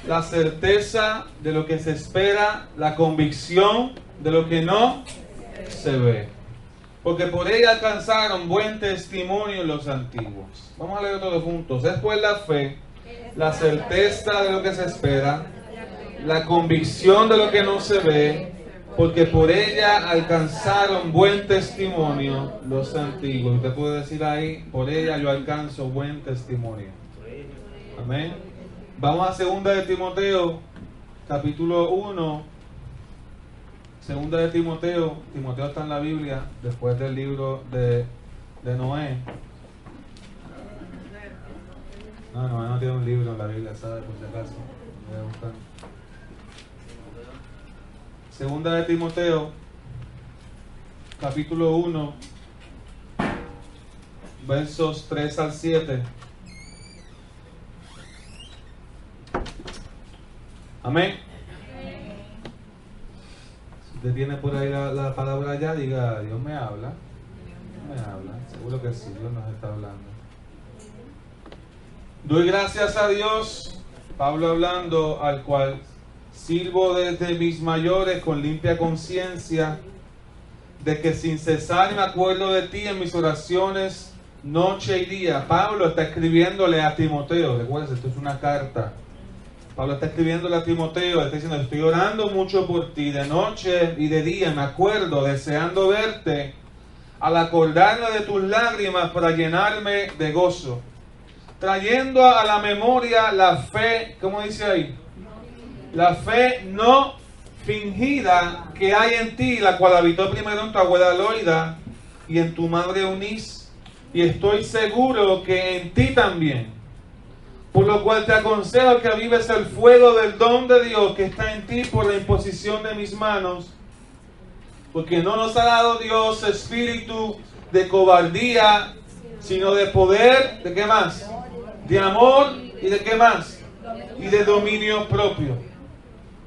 la certeza de lo que se espera, la convicción de lo que no se ve. Porque por ella alcanzaron buen testimonio los antiguos. Vamos a leer todos juntos. Es pues la fe, la certeza de lo que se espera, la convicción de lo que no se ve, porque por ella alcanzaron buen testimonio los antiguos. Usted puede decir ahí, por ella yo alcanzo buen testimonio. Amén. Vamos a 2 de Timoteo, capítulo 1. 2 de Timoteo. Timoteo está en la Biblia, después del libro de Noé. No, Noé no tiene un libro en la Biblia, ¿sabe? Por si acaso. Voy a buscar. 2 de Timoteo, capítulo 1, versos 3 al 7. Amén. Si usted tiene por ahí la palabra ya, diga, Dios me habla. Me habla. Seguro que sí, Dios nos está hablando. Doy gracias a Dios, Pablo hablando, al cual sirvo desde mis mayores con limpia conciencia, de que sin cesar me acuerdo de ti en mis oraciones noche y día. Pablo está escribiéndole a Timoteo. Recuerden, esto es una carta. Pablo está escribiéndole a Timoteo, está diciendo, estoy orando mucho por ti, de noche y de día, me acuerdo, deseando verte, al acordarme de tus lágrimas para llenarme de gozo, trayendo a la memoria la fe, ¿cómo dice ahí? La fe no fingida que hay en ti, la cual habitó primero en tu abuela Loida y en tu madre Eunice, y estoy seguro que en ti también. Por lo cual te aconsejo que avives el fuego del don de Dios que está en ti por la imposición de mis manos, porque no nos ha dado Dios espíritu de cobardía, sino de poder, ¿de qué más? De amor y de qué más? Y de dominio propio.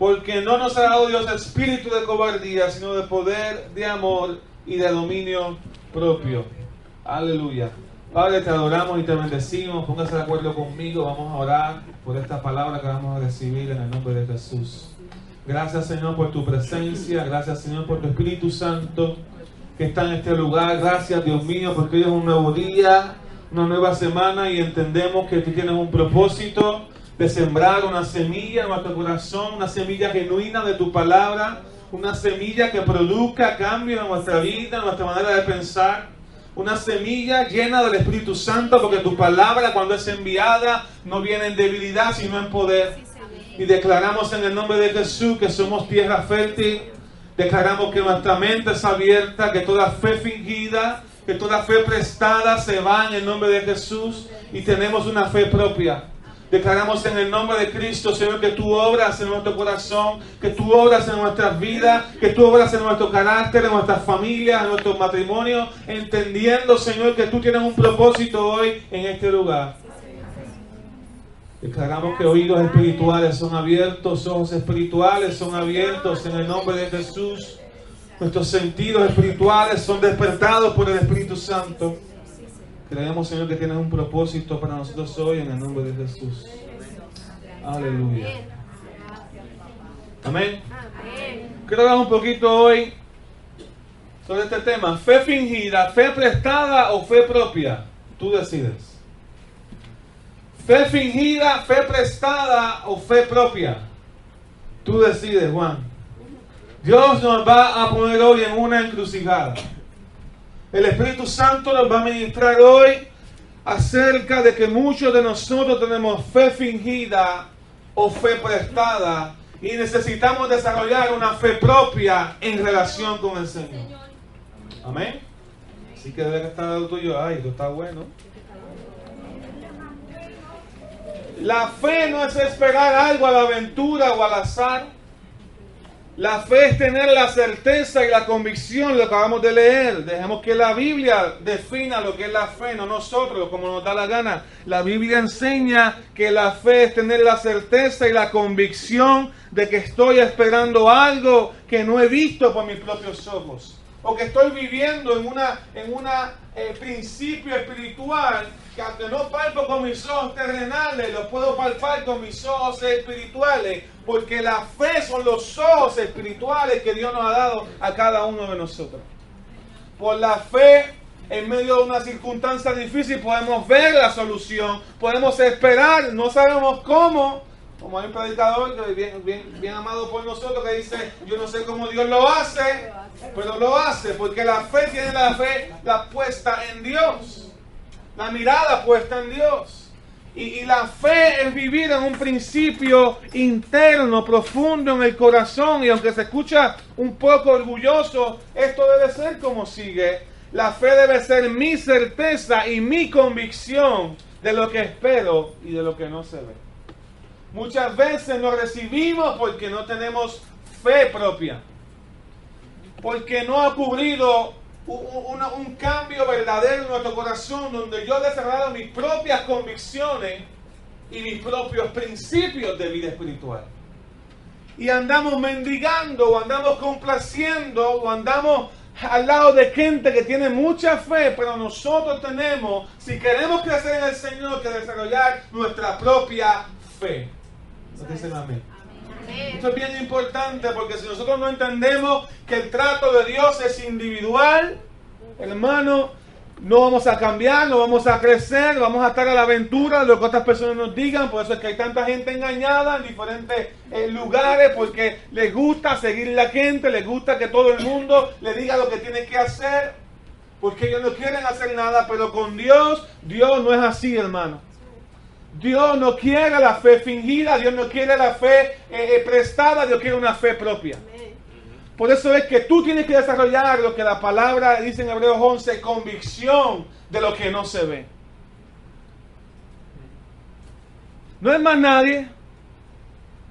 Porque no nos ha dado Dios espíritu de cobardía, sino de poder, de amor y de dominio propio. Aleluya. Padre, te adoramos y te bendecimos. Póngase de acuerdo conmigo. Vamos a orar por esta palabra que vamos a recibir en el nombre de Jesús. Gracias, Señor, por tu presencia. Gracias, Señor, por tu Espíritu Santo que está en este lugar. Gracias, Dios mío, porque hoy es un nuevo día, una nueva semana, y entendemos que tú tienes un propósito de sembrar una semilla en nuestro corazón, una semilla genuina de tu palabra, una semilla que produzca cambio en nuestra vida, en nuestra manera de pensar. Una semilla llena del Espíritu Santo, porque tu palabra, cuando es enviada, no viene en debilidad, sino en poder. Y declaramos en el nombre de Jesús que somos tierra fértil. Declaramos que nuestra mente es abierta, que toda fe fingida, que toda fe prestada se va en el nombre de Jesús, y tenemos una fe propia. Declaramos en el nombre de Cristo, Señor, que tú obras en nuestro corazón, que tú obras en nuestras vidas, que tú obras en nuestro carácter, en nuestras familias, en nuestro matrimonio, entendiendo, Señor, que tú tienes un propósito hoy en este lugar. Declaramos que oídos espirituales son abiertos, ojos espirituales son abiertos en el nombre de Jesús. Nuestros sentidos espirituales son despertados por el Espíritu Santo. Creemos, Señor, que tienes un propósito para nosotros hoy en el nombre de Jesús. Aleluya. Amén. Quiero hablar un poquito hoy sobre este tema. Fe fingida, fe prestada o fe propia. Tú decides. Fe fingida, fe prestada o fe propia. Tú decides, Juan. Dios nos va a poner hoy en una encrucijada. El Espíritu Santo nos va a ministrar hoy acerca de que muchos de nosotros tenemos fe fingida o fe prestada y necesitamos desarrollar una fe propia en relación con el Señor. Amén. Así que debe estar el tuyo. Ay, esto está bueno. La fe no es esperar algo a la aventura o al azar. La fe es tener la certeza y la convicción, lo que acabamos de leer. Dejemos que la Biblia defina lo que es la fe, no nosotros, como nos da la gana. La Biblia enseña que la fe es tener la certeza y la convicción de que estoy esperando algo que no he visto por mis propios ojos. O que estoy viviendo en un principio espiritual que aunque no palpo con mis ojos terrenales, los puedo palpar con mis ojos espirituales, porque la fe son los ojos espirituales que Dios nos ha dado a cada uno de nosotros. Por la fe, en medio de una circunstancia difícil, podemos ver la solución, podemos esperar, no sabemos cómo. Como hay un predicador que bien amado por nosotros que dice, yo no sé cómo Dios lo hace, pero lo hace, porque la fe tiene la puesta en Dios, la mirada puesta en Dios. Y la fe es vivir en un principio interno, profundo en el corazón, y aunque se escucha un poco orgulloso, esto debe ser como sigue. La fe debe ser mi certeza y mi convicción de lo que espero y de lo que no se ve. Muchas veces no recibimos porque no tenemos fe propia, porque no ha ocurrido un cambio verdadero en nuestro corazón, donde yo he desarrollado mis propias convicciones y mis propios principios de vida espiritual. Y andamos mendigando, o andamos complaciendo, o andamos al lado de gente que tiene mucha fe, pero nosotros tenemos, si queremos crecer en el Señor, que desarrollar nuestra propia fe. Dicen amén. Esto es bien importante, porque si nosotros no entendemos que el trato de Dios es individual, hermano, no vamos a cambiar, no vamos a crecer, vamos a estar a la aventura de lo que otras personas nos digan. Por eso es que hay tanta gente engañada en diferentes lugares, porque les gusta seguir la gente, les gusta que todo el mundo le diga lo que tiene que hacer, porque ellos no quieren hacer nada. Pero con Dios, Dios no es así, hermano. Dios no quiere la fe fingida, Dios no quiere la fe prestada, Dios quiere una fe propia. Por eso es que tú tienes que desarrollar lo que la palabra dice en Hebreos 11, convicción de lo que no se ve. No es más nadie,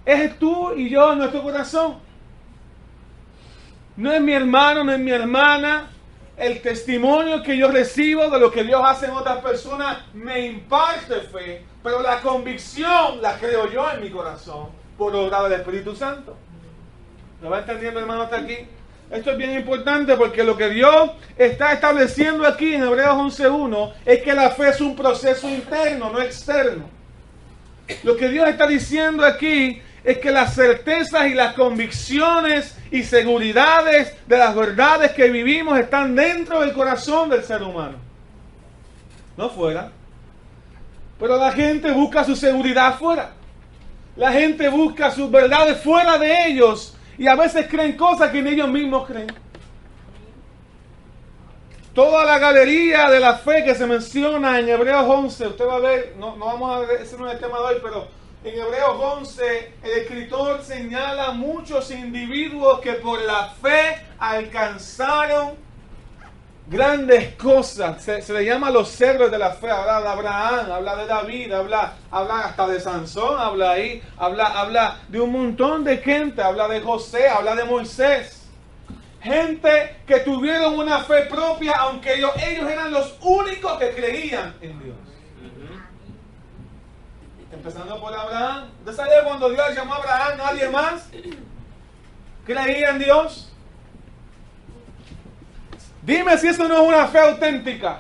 es tú y yo en nuestro corazón. No es mi hermano, no es mi hermana. El testimonio que yo recibo de lo que Dios hace en otras personas me imparte fe, pero la convicción la creo yo en mi corazón por obra del Espíritu Santo. ¿Lo va entendiendo, hermano, hasta aquí? Esto es bien importante, porque lo que Dios está estableciendo aquí en Hebreos 11.1 es que la fe es un proceso interno, no externo. Lo que Dios está diciendo aquí es que las certezas y las convicciones y seguridades de las verdades que vivimos están dentro del corazón del ser humano, no fuera. Pero la gente busca su seguridad fuera. La gente busca sus verdades fuera de ellos, y a veces creen cosas que ni ellos mismos creen. Toda la galería de la fe que se menciona en Hebreos 11, usted va a ver, no vamos a ver, ese no es el tema de hoy, pero en Hebreos 11 el escritor señala muchos individuos que por la fe alcanzaron grandes cosas. Se le llama los héroes de la fe. Habla de Abraham, habla de David, habla hasta de Sansón, habla de un montón de gente, habla de José, habla de Moisés. Gente que tuvieron una fe propia, aunque ellos eran los únicos que creían en Dios. Empezando por Abraham. ¿Usted sabe cuando Dios llamó a Abraham, nadie más creía en Dios? Dime si eso no es una fe auténtica.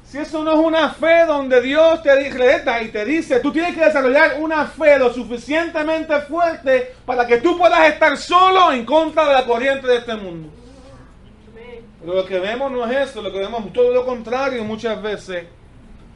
Si eso no es una fe donde Dios te reta y te dice, tú tienes que desarrollar una fe lo suficientemente fuerte para que tú puedas estar solo en contra de la corriente de este mundo. Pero lo que vemos no es eso, lo que vemos es todo lo contrario muchas veces.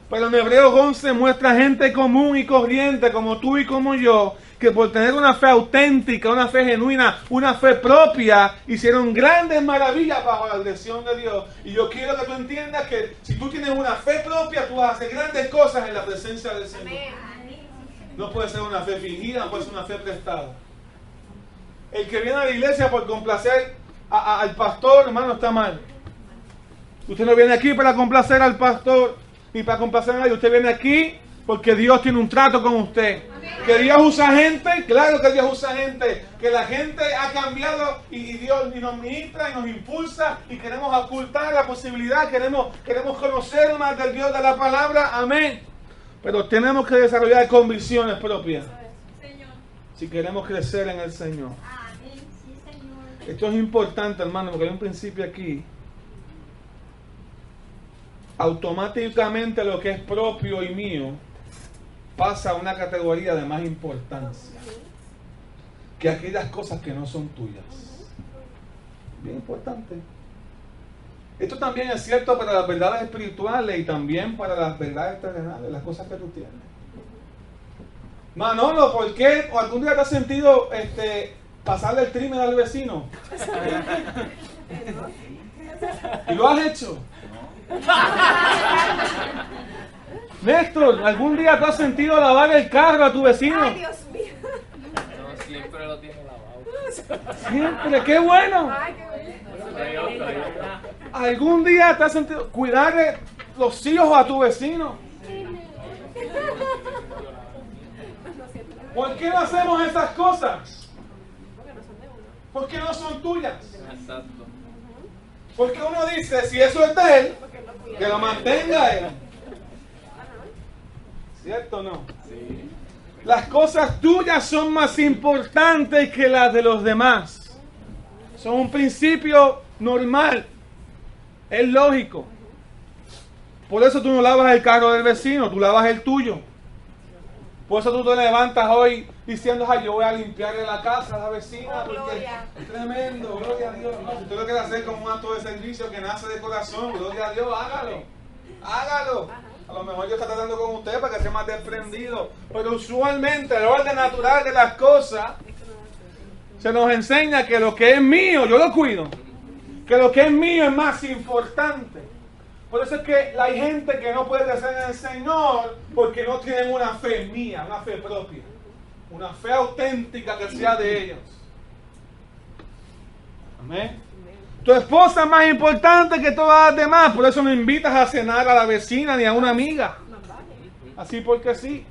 Pero en Hebreos 11 muestra gente común y corriente como tú y como yo, que por tener una fe auténtica, una fe genuina, una fe propia, hicieron grandes maravillas bajo la dirección de Dios. Y yo quiero que tú entiendas que si tú tienes una fe propia, tú vas a hacer grandes cosas en la presencia del Señor. No puede ser una fe fingida, no puede ser una fe prestada. El que viene a la iglesia por complacer al pastor, hermano, está mal. Usted no viene aquí para complacer al pastor ni para complacer a nadie. Usted viene aquí porque Dios tiene un trato con usted. Que Dios usa gente, claro que Dios usa gente. Que la gente ha cambiado y Dios nos ministra y nos impulsa y queremos ocultar la posibilidad, queremos conocer más del Dios de la palabra, amén. Pero tenemos que desarrollar convicciones propias si queremos crecer en el Señor. Esto es importante, hermano, porque hay un principio aquí. automáticamente lo que es propio y mío pasa a una categoría de más importancia que aquellas cosas que no son tuyas. Bien importante. Esto también es cierto para las verdades espirituales y también para las verdades terrenales, las cosas que tú tienes. Manolo, ¿por qué o algún día te has sentido pasarle el trimmer al vecino? ¿Y lo has hecho? Néstor, ¿algún día te has sentido lavar el carro a tu vecino? Ay, Dios mío. No, siempre lo tiene lavado. Siempre, qué bueno. Ay, qué bueno. ¿Algún día te has sentido cuidarle los hijos a tu vecino? ¿Por qué no hacemos esas cosas? Porque no son tuyas. Exacto. Porque uno dice, si eso es de él, que lo mantenga él. ¿Cierto o no? Sí. Las cosas tuyas son más importantes que las de los demás. Son un principio normal. Es lógico. Por eso tú no lavas el carro del vecino, tú lavas el tuyo. Por eso tú te levantas hoy diciendo, ay, yo voy a limpiarle la casa a la vecina, porque Gloria. es tremendo, gloria a Dios. No, si usted lo quiere hacer como un acto de servicio que nace de corazón, gloria a Dios, hágalo. Hágalo. A lo mejor Dios está tratando con usted para que sea más desprendido. Pero usualmente el orden natural de las cosas se nos enseña que lo que es mío, yo lo cuido. Que lo que es mío es más importante. Por eso es que hay gente que no puede crecer en el Señor porque no tienen una fe mía, una fe propia. Una fe auténtica que sea de ellos. Amén. Tu esposa es más importante que todas las demás. Por eso no invitas a cenar a la vecina ni a una amiga. Así porque sí.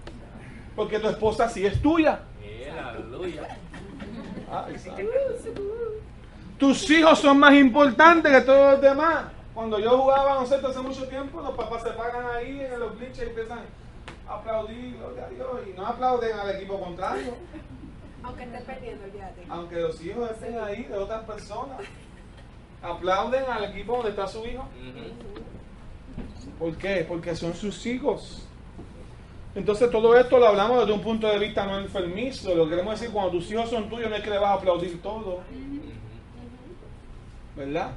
Porque tu esposa sí es tuya. Aleluya. Ay, ¿sabes? Tus hijos son más importantes que todos los demás. Cuando yo jugaba baloncesto hace mucho tiempo, los papás se paran ahí en los bleachers y empiezan a aplaudir, gloria a Dios, y no aplauden al equipo contrario, Aunque estés perdiendo, olvídate. aunque los hijos estén ahí de otras personas. Aplauden al equipo donde está su hijo. ¿Por qué? Porque son sus hijos. Entonces todo esto lo hablamos desde un punto de vista no enfermizo. Lo que queremos decir, cuando tus hijos son tuyos, no es que le vas a aplaudir todo. ¿Verdad?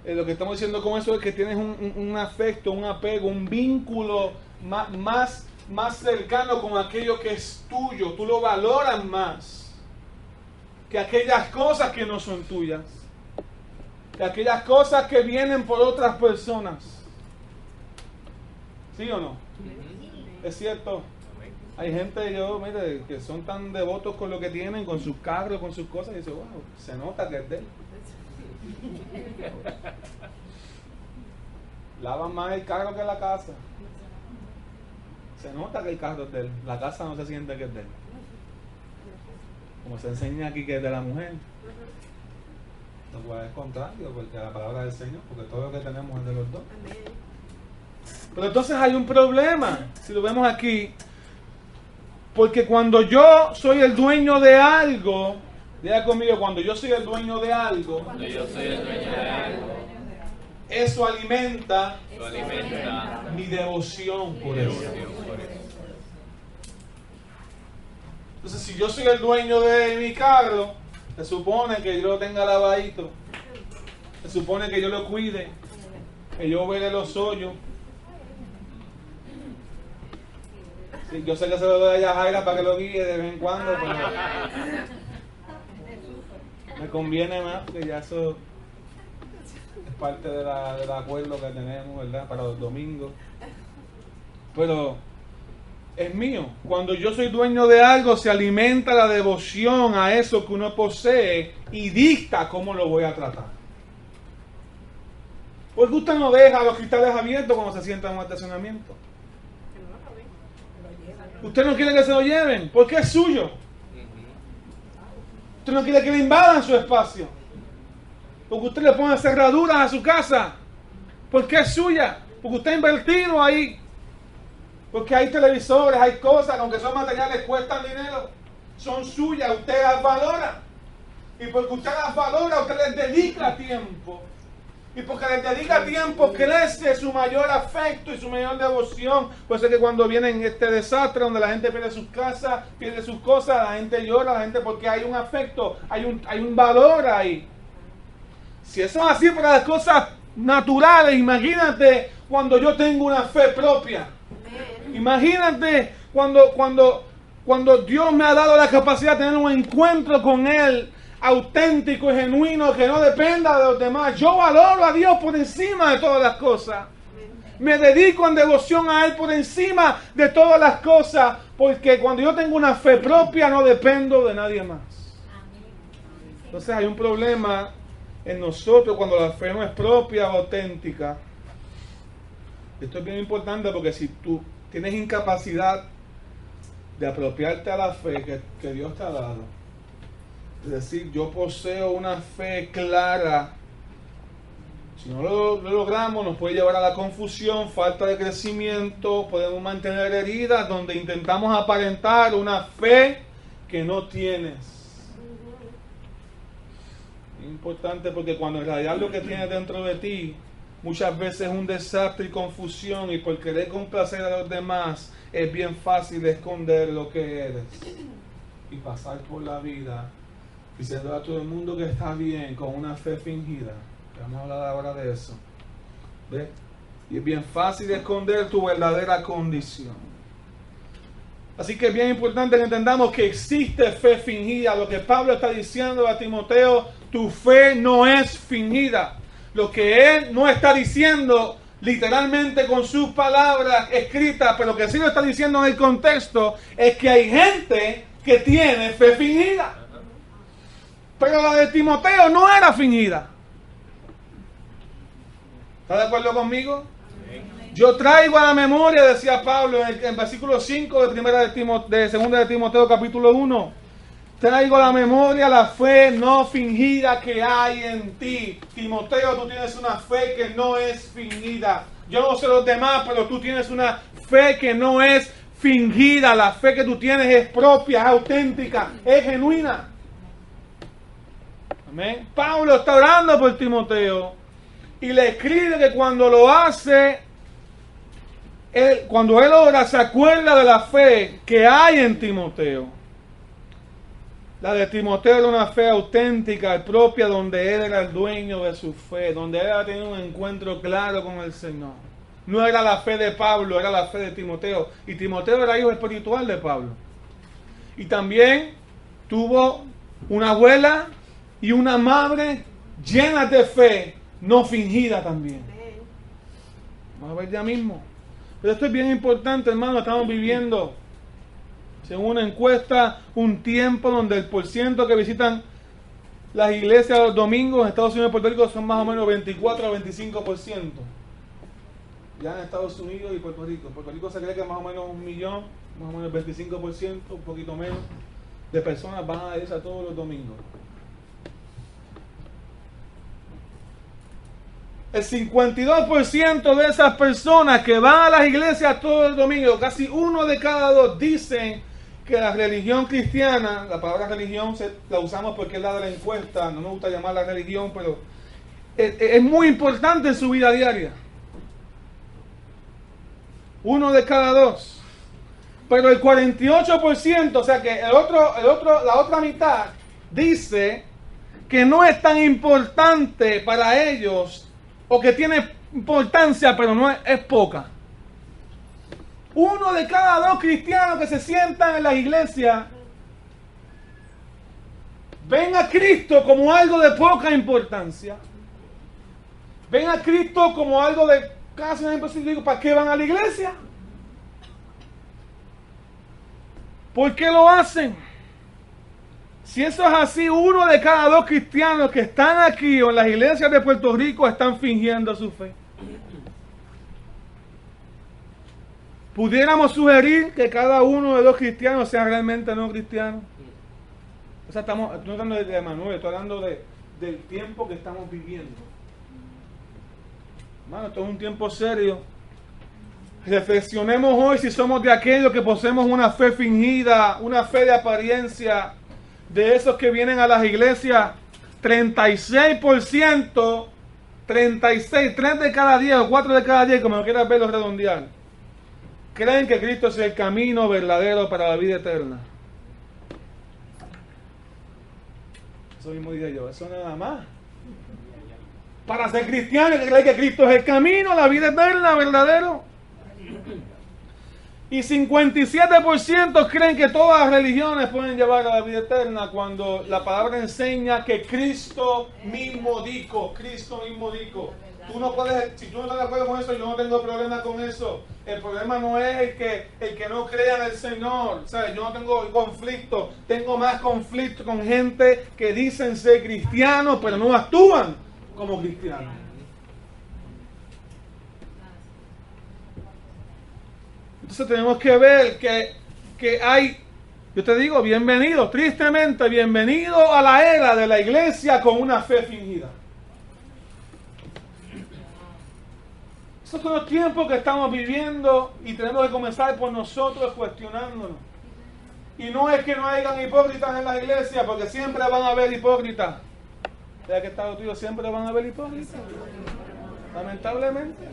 Lo que estamos diciendo con eso es que tienes un afecto, un apego, un vínculo más cercano con aquello que es tuyo. Tú lo valoras más que aquellas cosas que no son tuyas, que aquellas cosas que vienen por otras personas. ¿Sí o no? Es cierto. Hay gente, mire, que son tan devotos con lo que tienen, con sus carros, con sus cosas, y dice, wow, se nota que es de él. Lavan más el carro que la casa. Se nota que el carro es de él. La casa no se siente que es de él. Como se enseña aquí que es de la mujer. Lo cual es contrario, porque la palabra del Señor, porque todo lo que tenemos es de los dos. Pero entonces hay un problema, si lo vemos aquí, porque cuando yo soy el dueño de algo, diga conmigo, cuando yo soy el dueño de algo, Cuando yo soy el dueño de algo, eso alimenta eso alimenta mi devoción por mi eso. devoción por eso. Entonces, si yo soy el dueño de mi carro, se supone que yo lo tenga lavadito, se supone que yo lo cuide, que yo vele los hoyos. Sí, yo sé que se lo doy a Yajaira para que lo guíe de vez en cuando, pero me conviene más, que ya eso es parte del acuerdo que tenemos, ¿verdad? Para los domingos. Pero es mío. Cuando yo soy dueño de algo, se alimenta la devoción a eso que uno posee y dicta cómo lo voy a tratar. Porque usted no deja los cristales abiertos cuando se sienta en un estacionamiento. Usted no quiere que se lo lleven, porque es suyo. Usted no quiere que le invadan su espacio. Porque usted le pone cerraduras a su casa, porque es suya. Porque usted ha invertido ahí. Porque hay televisores, hay cosas, aunque son materiales, cuestan dinero. Son suyas, usted las valora. Y porque usted las valora, usted les dedica tiempo. Y porque le dedica tiempo, crece su mayor afecto y su mayor devoción. Puede ser que cuando viene este desastre, donde la gente pierde sus casas, pierde sus cosas, la gente llora, la gente, porque hay un afecto, hay un valor ahí. Si eso es así para las cosas naturales, imagínate cuando yo tengo una fe propia. Imagínate cuando Dios me ha dado la capacidad de tener un encuentro con Él auténtico y genuino, que no dependa de los demás. Yo valoro a Dios por encima de todas las cosas. Me dedico en devoción a Él por encima de todas las cosas, porque cuando yo tengo una fe propia no dependo de nadie más. Entonces hay un problema en nosotros cuando la fe no es propia o auténtica. Esto es bien importante, porque si tú tienes incapacidad de apropiarte a la fe que Dios te ha dado, es decir, yo poseo una fe clara, si no lo logramos nos puede llevar a la confusión, falta de crecimiento, podemos mantener heridas donde intentamos aparentar una fe que no tienes. Es importante, porque cuando en realidad lo que tienes dentro de ti muchas veces es un desastre y confusión, y por querer complacer a los demás es bien fácil esconder lo que eres y pasar por la vida diciendo a todo el mundo que está bien con una fe fingida. Vamos a hablar ahora de eso. ¿Ves? Y es bien fácil esconder tu verdadera condición. Así que es bien importante que entendamos que existe fe fingida. Lo que Pablo está diciendo a Timoteo, tu fe no es fingida. Lo que él no está diciendo literalmente con sus palabras escritas, pero lo que sí lo está diciendo en el contexto, es que hay gente que tiene fe fingida. Pero la de Timoteo no era fingida. ¿Está de acuerdo conmigo? Yo traigo a la memoria, decía Pablo en versículo 5 de segunda de Timoteo capítulo 1. Traigo a la memoria la fe no fingida que hay en ti. Timoteo, tú tienes una fe que no es fingida. Yo no sé los demás, pero tú tienes una fe que no es fingida. La fe que tú tienes es propia, es auténtica, es genuina. Amén. Pablo está orando por Timoteo y le escribe que cuando lo hace, cuando él ora, se acuerda de la fe que hay en Timoteo. La de Timoteo era una fe auténtica y propia, donde él era el dueño de su fe, donde él había tenido un encuentro claro con el Señor. No era la fe de Pablo, era la fe de Timoteo. Y Timoteo era hijo espiritual de Pablo. Y también tuvo una abuela y una madre llenas de fe, no fingida también. Vamos a ver ya mismo. Pero esto es bien importante, hermano. Estamos viviendo, según una encuesta, un tiempo donde el porciento que visitan las iglesias los domingos en Estados Unidos y Puerto Rico son más o menos 24 a 25%. Ya en Estados Unidos y Puerto Rico. Puerto Rico se cree que más o menos 1 millón, más o menos 25%, un poquito menos, de personas van a la iglesia todos los domingos. El 52% de esas personas que van a las iglesias todos los domingos, casi 1 de cada 2, dicen que la religión cristiana, la palabra religión la usamos porque es la de la encuesta, no me gusta llamarla religión, pero es muy importante en su vida diaria. 1 de cada 2. Pero el 48%, o sea que la otra mitad, dice que no es tan importante para ellos, o que tiene importancia, pero no es poca. 1 de cada 2 cristianos que se sientan en la iglesia ven a Cristo como algo de poca importancia. Ven a Cristo como algo de casi no imposible. ¿Para qué van a la iglesia? ¿Por qué lo hacen? Si eso es así, 1 de cada 2 cristianos que están aquí o en las iglesias de Puerto Rico están fingiendo su fe. ¿Pudiéramos sugerir que cada uno de los cristianos sea realmente no cristiano? O sea, no hablando de Manuel, estoy hablando del tiempo que estamos viviendo. Hermano, esto es un tiempo serio. Reflexionemos hoy si somos de aquellos que poseemos una fe fingida, una fe de apariencia. De esos que vienen a las iglesias, 36% 36, 3 de cada 10 o 4 de cada 10, como quieras verlo redondear, creen que Cristo es el camino verdadero para la vida eterna. Eso mismo dije yo, eso nada más. Para ser cristiano hay que creer que Cristo es el camino, la vida eterna, verdadero. Y 57% creen que todas las religiones pueden llevar a la vida eterna, cuando la palabra enseña que Cristo mismo dijo, Tú no puedes, si tú no estás de acuerdo con eso, yo no tengo problema con eso. El problema no es el que no crea en el Señor. ¿Sabes? Yo no tengo conflicto. Tengo más conflicto con gente que dicen ser cristianos, pero no actúan como cristianos. Entonces tenemos que ver que hay, yo te digo, bienvenido, tristemente, bienvenido a la era de la iglesia con una fe fingida. Esos son los tiempos que estamos viviendo y tenemos que comenzar por nosotros cuestionándonos. Y no es que no hayan hipócritas en la iglesia, porque siempre van a haber hipócritas. ¿Sabes que Estados Unidos siempre van a haber hipócritas? Lamentablemente.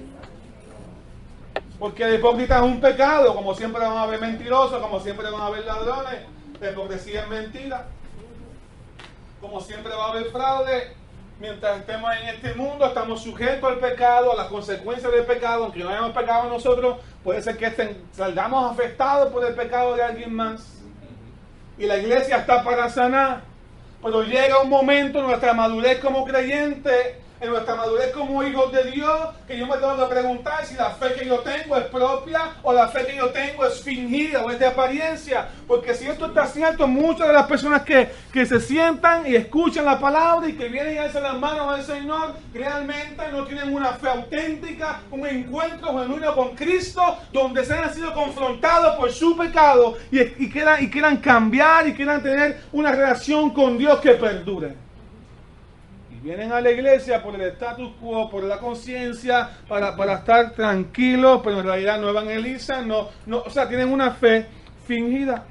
Porque el hipócrita es un pecado, como siempre van a haber mentirosos, como siempre van a haber ladrones. La hipocresía es mentira. Como siempre va a haber fraude. Mientras estemos en este mundo, estamos sujetos al pecado, a las consecuencias del pecado. Aunque no hayamos pecado nosotros, puede ser que salgamos afectados por el pecado de alguien más. Y la iglesia está para sanar. Pero llega un momento en nuestra madurez como creyentes, en nuestra madurez como hijos de Dios, que yo me tengo que preguntar si la fe que yo tengo es propia o la fe que yo tengo es fingida o es de apariencia. Porque si esto está cierto, muchas de las personas que se sientan y escuchan la palabra y que vienen y alzan las manos al Señor, realmente no tienen una fe auténtica, un encuentro genuino con Cristo, donde se han sido confrontados por su pecado y quieran cambiar y quieran tener una relación con Dios que perdure. Vienen a la iglesia por el status quo, por la conciencia, para estar tranquilos, pero en realidad no evangelizan, o sea, tienen una fe fingida.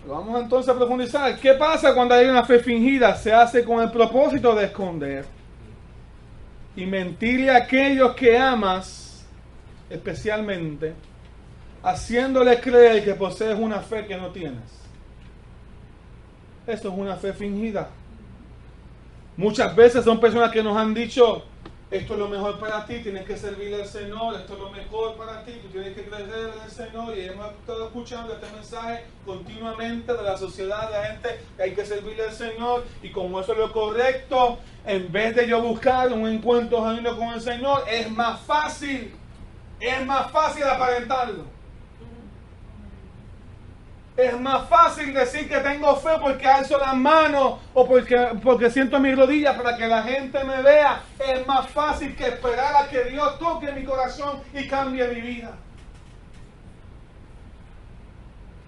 Pero vamos entonces a profundizar. ¿Qué pasa cuando hay una fe fingida? Se hace con el propósito de esconder y mentirle a aquellos que amas, especialmente, haciéndoles creer que posees una fe que no tienes. Eso es una fe fingida. Muchas veces son personas que nos han dicho, esto es lo mejor para ti, tienes que servirle al Señor, esto es lo mejor para ti, tú tienes que creer en el Señor. Y hemos estado escuchando este mensaje continuamente de la sociedad, de la gente que hay que servirle al Señor, y como eso es lo correcto, en vez de yo buscar un encuentro genuino con el Señor, es más fácil aparentarlo. Es más fácil decir que tengo fe porque alzo las manos o porque siento mis rodillas para que la gente me vea. Es más fácil que esperar a que Dios toque mi corazón y cambie mi vida.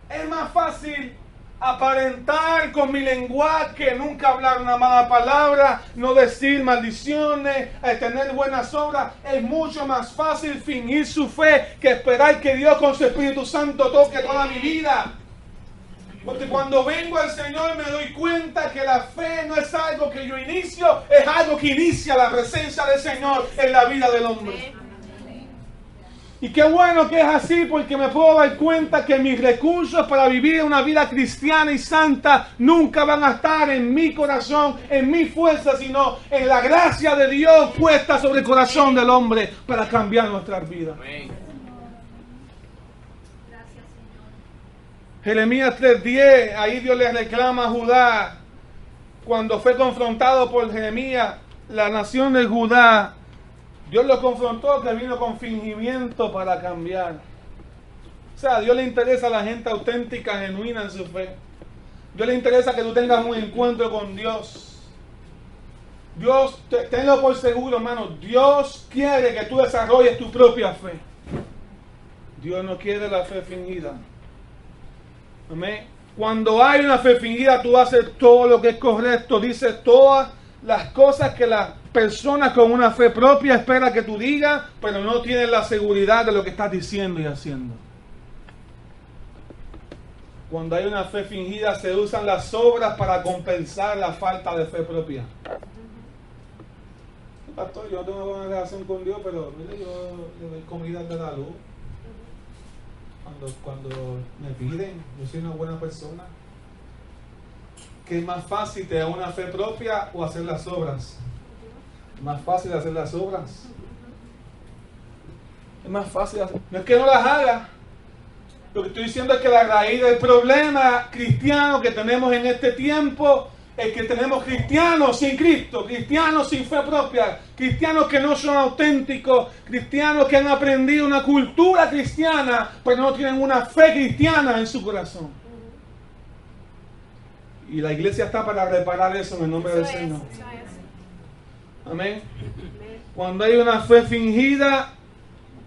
Es más fácil aparentar con mi lenguaje, nunca hablar una mala palabra, no decir maldiciones, tener buenas obras. Es mucho más fácil fingir su fe que esperar que Dios con su Espíritu Santo toque toda mi vida. Porque cuando vengo al Señor me doy cuenta que la fe no es algo que yo inicio, es algo que inicia la presencia del Señor en la vida del hombre. Y qué bueno que es así, porque me puedo dar cuenta que mis recursos para vivir una vida cristiana y santa nunca van a estar en mi corazón, en mi fuerza, sino en la gracia de Dios puesta sobre el corazón del hombre para cambiar nuestras vidas. Amén. Jeremías 3:10, ahí Dios le reclama a Judá, cuando fue confrontado por Jeremías, la nación de Judá, Dios lo confrontó, que vino con fingimiento para cambiar. O sea, a Dios le interesa a la gente auténtica, genuina en su fe. A Dios le interesa que tú tengas un encuentro con Dios. Dios, tenlo por seguro, hermano, Dios quiere que tú desarrolles tu propia fe. Dios no quiere la fe fingida. Amén. Cuando hay una fe fingida, tú haces todo lo que es correcto, dices todas las cosas que las personas con una fe propia esperan que tú digas, pero no tienes la seguridad de lo que estás diciendo y haciendo. Cuando hay una fe fingida, se usan las obras para compensar la falta de fe propia. pastor, yo no tengo una buena relación con Dios, pero mire, yo le doy comida de la luz. Cuando me piden, yo soy una buena persona. ¿Qué es más fácil, te da una fe propia o hacer las obras? Es más fácil hacer las obras. Es más fácil hacer. No es que no las haga. Lo que estoy diciendo es que la raíz del problema cristiano que tenemos en este tiempo es que tenemos cristianos sin Cristo, cristianos sin fe propia, cristianos que no son auténticos, cristianos que han aprendido una cultura cristiana, pero no tienen una fe cristiana en su corazón. Y la iglesia está para reparar eso en el nombre del Señor. Amén. Cuando hay una fe fingida,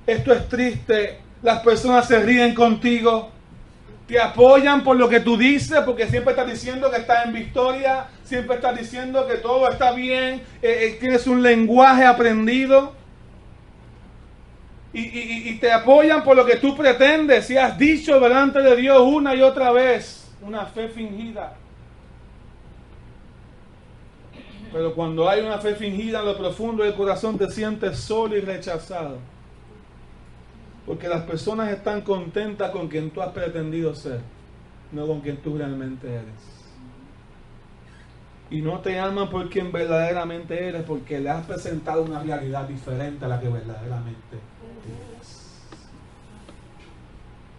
esto es triste. Las personas se ríen contigo, te apoyan por lo que tú dices, porque siempre estás diciendo que estás en victoria, siempre estás diciendo que todo está bien, tienes un lenguaje aprendido y te apoyan por lo que tú pretendes y has dicho delante de Dios una y otra vez, una fe fingida. Pero cuando hay una fe fingida en lo profundo del corazón, te sientes solo y rechazado. Porque las personas están contentas con quien tú has pretendido ser, no con quien tú realmente eres. Y no te aman por quien verdaderamente eres, porque le has presentado una realidad diferente a la que verdaderamente tienes.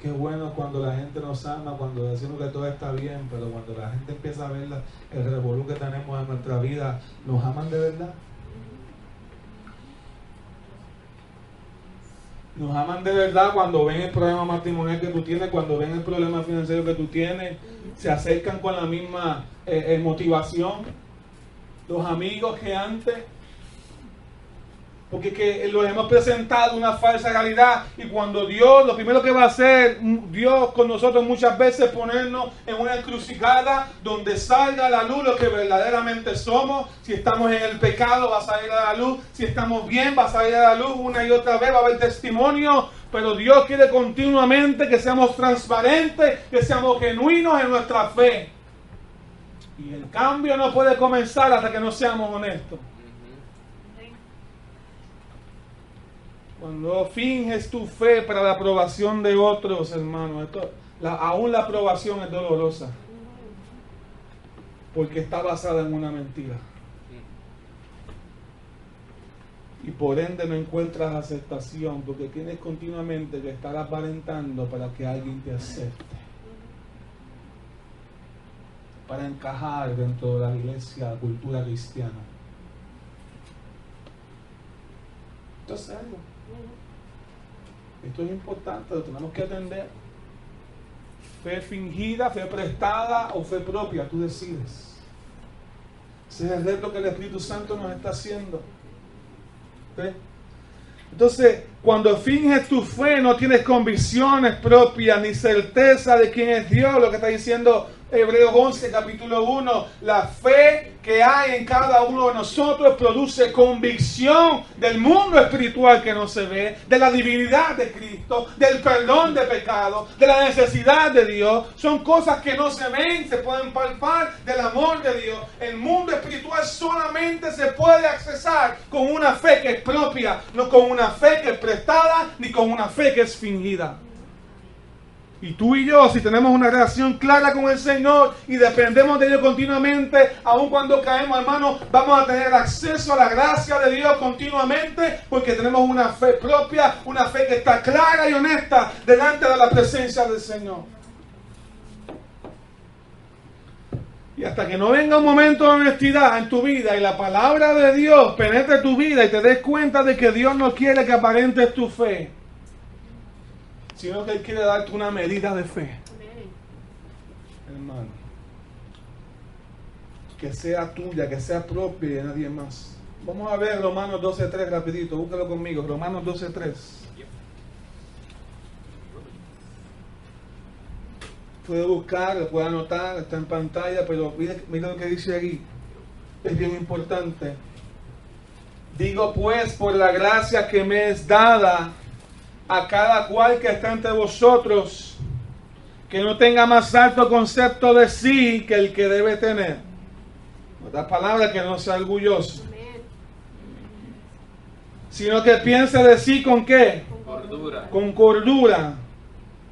Qué bueno cuando la gente nos ama, cuando decimos que todo está bien, pero cuando la gente empieza a ver el revolú que tenemos en nuestra vida, ¿nos aman de verdad? Nos aman de verdad cuando ven el problema matrimonial que tú tienes, cuando ven el problema financiero que tú tienes, se acercan con la misma motivación. Los amigos que antes, porque que los hemos presentado una falsa realidad, y cuando Dios, lo primero que va a hacer Dios con nosotros muchas veces es ponernos en una encrucijada donde salga a la luz lo que verdaderamente somos. Si estamos en el pecado va a salir a la luz, si estamos bien va a salir a la luz, una y otra vez va a haber testimonio, pero Dios quiere continuamente que seamos transparentes, que seamos genuinos en nuestra fe, y el cambio no puede comenzar hasta que no seamos honestos. Cuando finges tu fe para la aprobación de otros, hermanos, aún la aprobación es dolorosa, porque está basada en una mentira. Y por ende no encuentras aceptación, porque tienes continuamente que estar aparentando para que alguien te acepte, para encajar dentro de la iglesia, la cultura cristiana. Esto es serio. Esto es importante, lo tenemos que atender. Fe fingida, fe prestada o fe propia, tú decides. Ese es el reto que el Espíritu Santo nos está haciendo. ¿Sí? Entonces, cuando finges tu fe, no tienes convicciones propias ni certeza de quién es Dios, lo que está diciendo Hebreos 11, capítulo 1, la fe que hay en cada uno de nosotros produce convicción del mundo espiritual que no se ve, de la divinidad de Cristo, del perdón de pecados, de la necesidad de Dios. Son cosas que no se ven, se pueden palpar, del amor de Dios. El mundo espiritual solamente se puede accesar con una fe que es propia, no con una fe que es prestada, ni con una fe que es fingida. Y tú y yo, si tenemos una relación clara con el Señor y dependemos de Dios continuamente, aun cuando caemos, hermanos, vamos a tener acceso a la gracia de Dios continuamente, porque tenemos una fe propia, una fe que está clara y honesta delante de la presencia del Señor. Y hasta que no venga un momento de honestidad en tu vida y la palabra de Dios penetre tu vida y te des cuenta de que Dios no quiere que aparentes tu fe, sino que Él quiere darte una medida de fe. Hermano, que sea tuya, que sea propia y de nadie más. Vamos a ver Romanos 12:3 rapidito, búscalo conmigo. Romanos 12:3. Puede buscar, lo puede anotar, está en pantalla, pero mira lo que dice aquí. Es bien importante. Digo pues, por la gracia que me es dada, a cada cual que está entre vosotros, que no tenga más alto concepto de sí que el que debe tener. En otras palabras, que no sea orgulloso. sino que piense de sí con qué, Cordura. con cordura.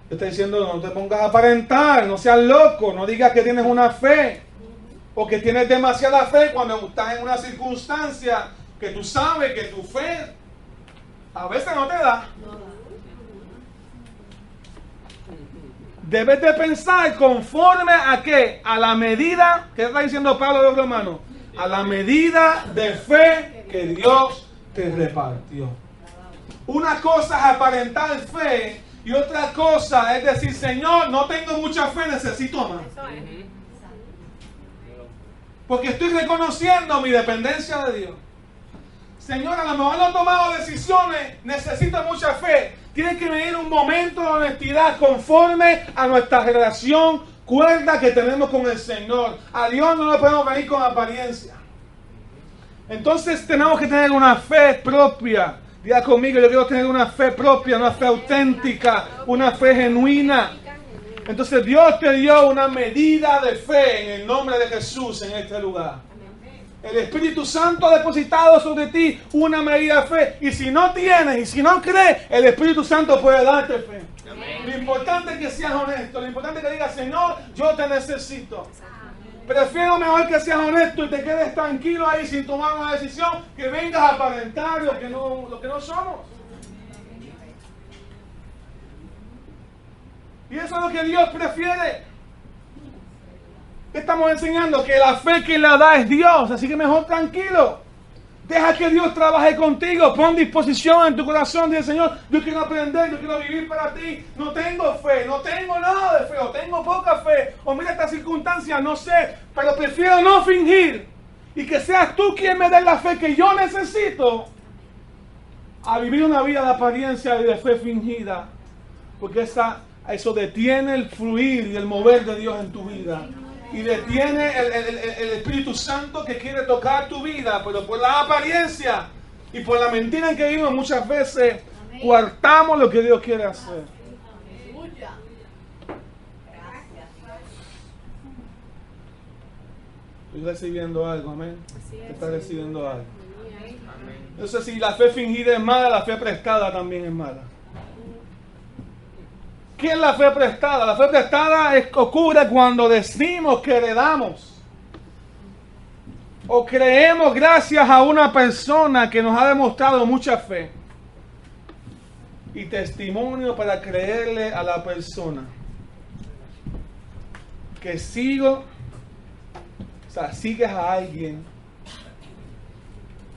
Te está diciendo, no te pongas a aparentar, no seas loco, no digas que tienes una fe o que tienes demasiada fe cuando estás en una circunstancia que tú sabes que tu fe a veces no te da. Debes de pensar conforme a qué, a la medida, ¿qué está diciendo Pablo a los romanos? A la medida de fe que Dios te repartió. Una cosa es aparentar fe y otra cosa es decir, Señor, no tengo mucha fe, necesito más. Eso es. Porque estoy reconociendo mi dependencia de Dios. Señor, a lo mejor no he tomado decisiones, necesito mucha fe. Tiene que venir un momento de honestidad conforme a nuestra relación cuerda que tenemos con el Señor. A Dios no lo podemos venir con apariencia. Entonces tenemos que tener una fe propia. Diga conmigo, yo quiero tener una fe propia, una fe auténtica, una fe genuina. Entonces Dios te dio una medida de fe en el nombre de Jesús en este lugar. El Espíritu Santo ha depositado sobre ti una medida de fe. Y si no tienes, y si no crees, el Espíritu Santo puede darte fe. Lo importante es que seas honesto. Lo importante es que digas, Señor, yo te necesito. Prefiero mejor que seas honesto y te quedes tranquilo ahí sin tomar una decisión que vengas a aparentar lo que no somos. Y eso es lo que Dios prefiere. ¿Qué estamos enseñando? Que la fe que la da es Dios. Así que mejor tranquilo. Deja que Dios trabaje contigo. Pon disposición en tu corazón. Dice, Señor, yo quiero aprender, yo quiero vivir para ti. No tengo fe, no tengo nada de fe, o tengo poca fe. O mira esta circunstancia, no sé. Pero prefiero no fingir. Y que seas tú quien me dé la fe que yo necesito. A vivir una vida de apariencia y de fe fingida. Porque eso detiene el fluir y el mover de Dios en tu vida. Y detiene el Espíritu Santo que quiere tocar tu vida, pero por la apariencia y por la mentira en que vivimos muchas veces coartamos lo que Dios quiere hacer. Estoy recibiendo algo, amén. Estás recibiendo algo. Entonces, si la fe fingida es mala, la fe prestada también es mala. ¿Qué es la fe prestada? La fe prestada ocurre cuando decimos que heredamos o creemos gracias a una persona que nos ha demostrado mucha fe y testimonio para creerle a la persona que sigues a alguien,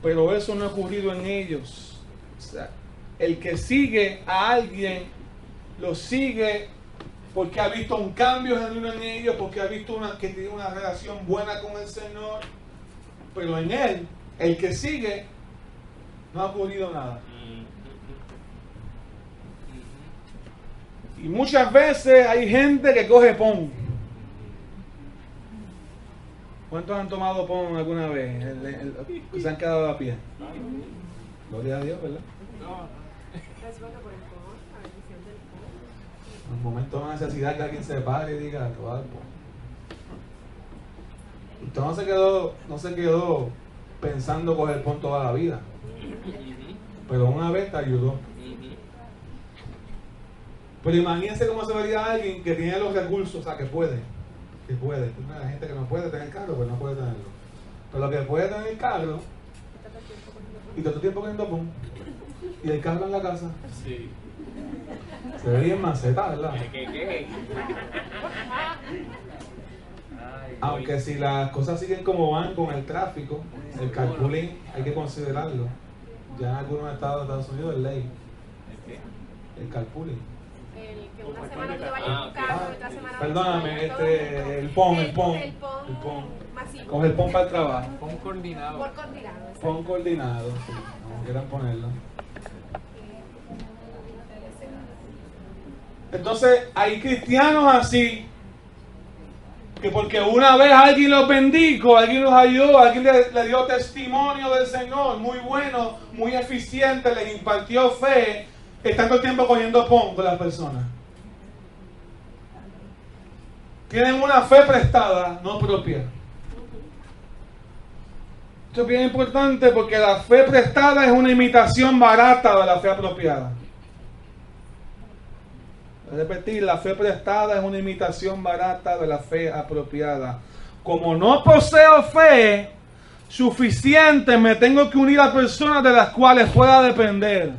pero eso no ha ocurrido en ellos. O sea, el que sigue a alguien lo sigue porque ha visto un cambio genuino en ellos, porque ha visto que tiene una relación buena con el Señor, pero en él, el que sigue, no ha ocurrido nada. Y muchas veces hay gente que coge pon. ¿Cuántos han tomado pon alguna vez? Se han quedado a pie. Gloria a Dios, ¿verdad? En un momento de necesidad que alguien se pare y diga, usted no se quedó pensando coger pon toda la vida, pero una vez te ayudó. Pero imagínense cómo se vería alguien que tiene los recursos, o sea, que puede. Hay gente que no puede tener carro, pues no puede tenerlo. Pero lo que puede tener el carro, y todo el tiempo cogiendo pon, y el carro en la casa. Sí. Se ve bien maceta, ¿verdad? ¿Qué? Aunque si las cosas siguen como van con el tráfico, el carpooling hay que considerarlo. Ya en algunos estados de Estados Unidos es ley. ¿El qué? El carpooling. El que una semana te vaya en un carro, otra semana Perdóname, el pon. masivo. Coge el pon para el trabajo. Pon coordinado. Por coordinado. exacto. Pon coordinado, sí, como quieran ponerlo. Entonces hay cristianos así, que porque una vez alguien los bendijo, alguien los ayudó, alguien le dio testimonio del Señor, muy bueno, muy eficiente, les impartió fe, están todo el tiempo cogiendo pon con las personas. Tienen una fe prestada, no propia. Esto es bien importante porque la fe prestada es una imitación barata de la fe apropiada. Voy a repetir, la fe prestada es una imitación barata de la fe apropiada. Como no poseo fe suficiente, me tengo que unir a personas de las cuales pueda depender.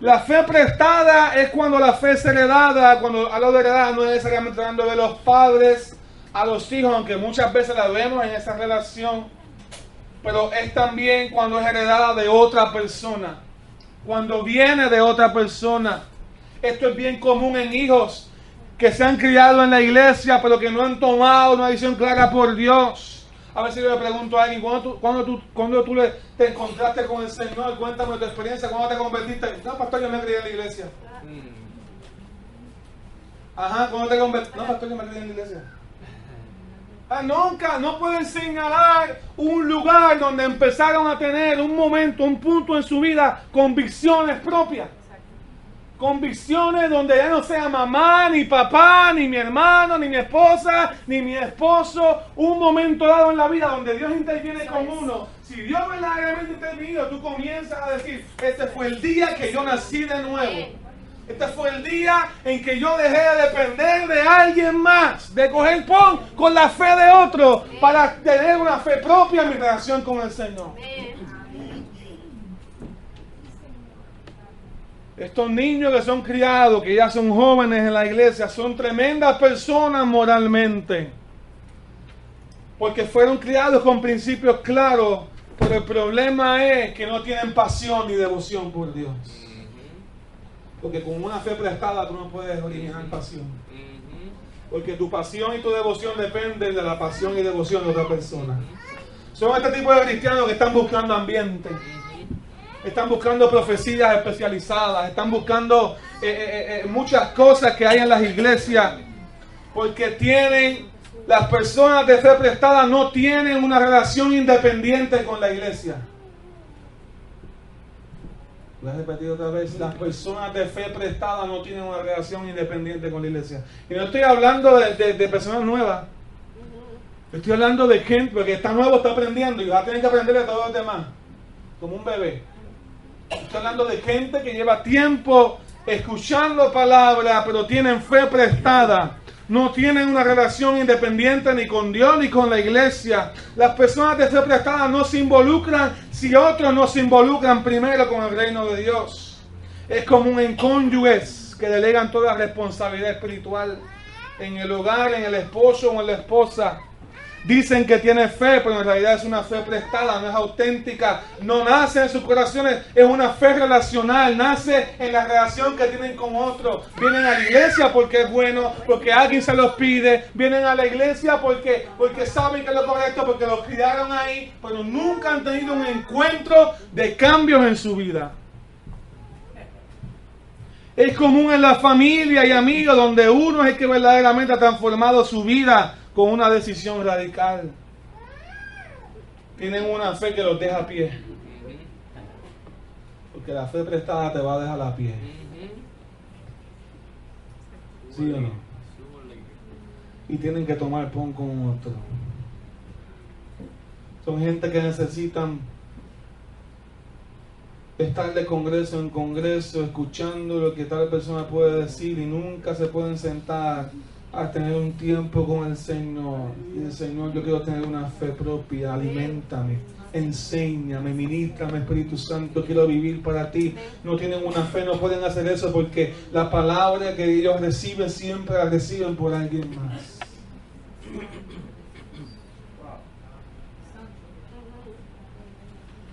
La fe prestada es cuando la fe es heredada. Cuando hablo de heredada no es necesariamente hablando de los padres a los hijos, aunque muchas veces la vemos en esa relación, pero es también cuando es heredada de otra persona, cuando viene de otra persona. Esto es bien común en hijos que se han criado en la iglesia, pero que no han tomado una decisión clara por Dios. A veces yo le pregunto a alguien, ¿cuándo tú te encontraste con el Señor? Cuéntame tu experiencia, ¿cuándo te convertiste? No, pastor, yo me crié en la iglesia. Ajá, ¿cuándo te convertiste? No, pastor, yo me crié en la iglesia. Nunca, no pueden señalar un lugar donde empezaron a tener un momento, un punto en su vida, convicciones propias. Convicciones donde ya no sea mamá, ni papá, ni mi hermano, ni mi esposa, ni mi esposo. Un momento dado en la vida donde Dios interviene con uno. Si Dios verdaderamente intervenido, tú comienzas a decir, este fue el día que yo nací de nuevo. Este fue el día en que yo dejé de depender de alguien más, de coger pon con la fe de otro para tener una fe propia en mi relación con el Señor. Estos niños que son criados, que ya son jóvenes en la iglesia, son tremendas personas moralmente, porque fueron criados con principios claros, pero el problema es que no tienen pasión ni devoción por Dios. Porque con una fe prestada tú no puedes originar pasión. Porque tu pasión y tu devoción dependen de la pasión y devoción de otra persona. Son este tipo de cristianos que están buscando ambiente. Están buscando profecías especializadas. Están buscando muchas cosas que hay en las iglesias. Porque las personas de fe prestada no tienen una relación independiente con la iglesia. Voy a repetir otra vez, las personas de fe prestada no tienen una relación independiente con la iglesia. Y no estoy hablando de personas nuevas. Estoy hablando de gente, porque está nuevo, está aprendiendo y va a tener que aprender de todos los demás. Como un bebé. Estoy hablando de gente que lleva tiempo escuchando palabras, pero tienen fe prestada. No tienen una relación independiente ni con Dios ni con la iglesia. Las personas de fe prestada no se involucran si otros no se involucran primero con el reino de Dios. Es común en cónyuges que delegan toda responsabilidad espiritual en el hogar, en el esposo o en la esposa. Dicen que tiene fe, pero en realidad es una fe prestada, no es auténtica, no nace en sus corazones, es una fe relacional, nace en la relación que tienen con otros. Vienen a la iglesia porque es bueno, porque alguien se los pide, vienen a la iglesia porque saben que es lo correcto, porque los criaron ahí, pero nunca han tenido un encuentro de cambios en su vida. Es común en la familia y amigos donde uno es el que verdaderamente ha transformado su vida con una decisión radical. Tienen una fe que los deja a pie. Porque la fe prestada te va a dejar a pie. ¿Sí o no? Y tienen que tomar pon con otro. Son gente que necesitan estar de congreso en congreso, escuchando lo que tal persona puede decir y nunca se pueden sentar a tener un tiempo con el Señor. Y el Señor, yo quiero tener una fe propia, aliméntame, enséñame, ministrame, Espíritu Santo, quiero vivir para ti. No tienen una fe, no pueden hacer eso porque la palabra que ellos reciben siempre la reciben por alguien más.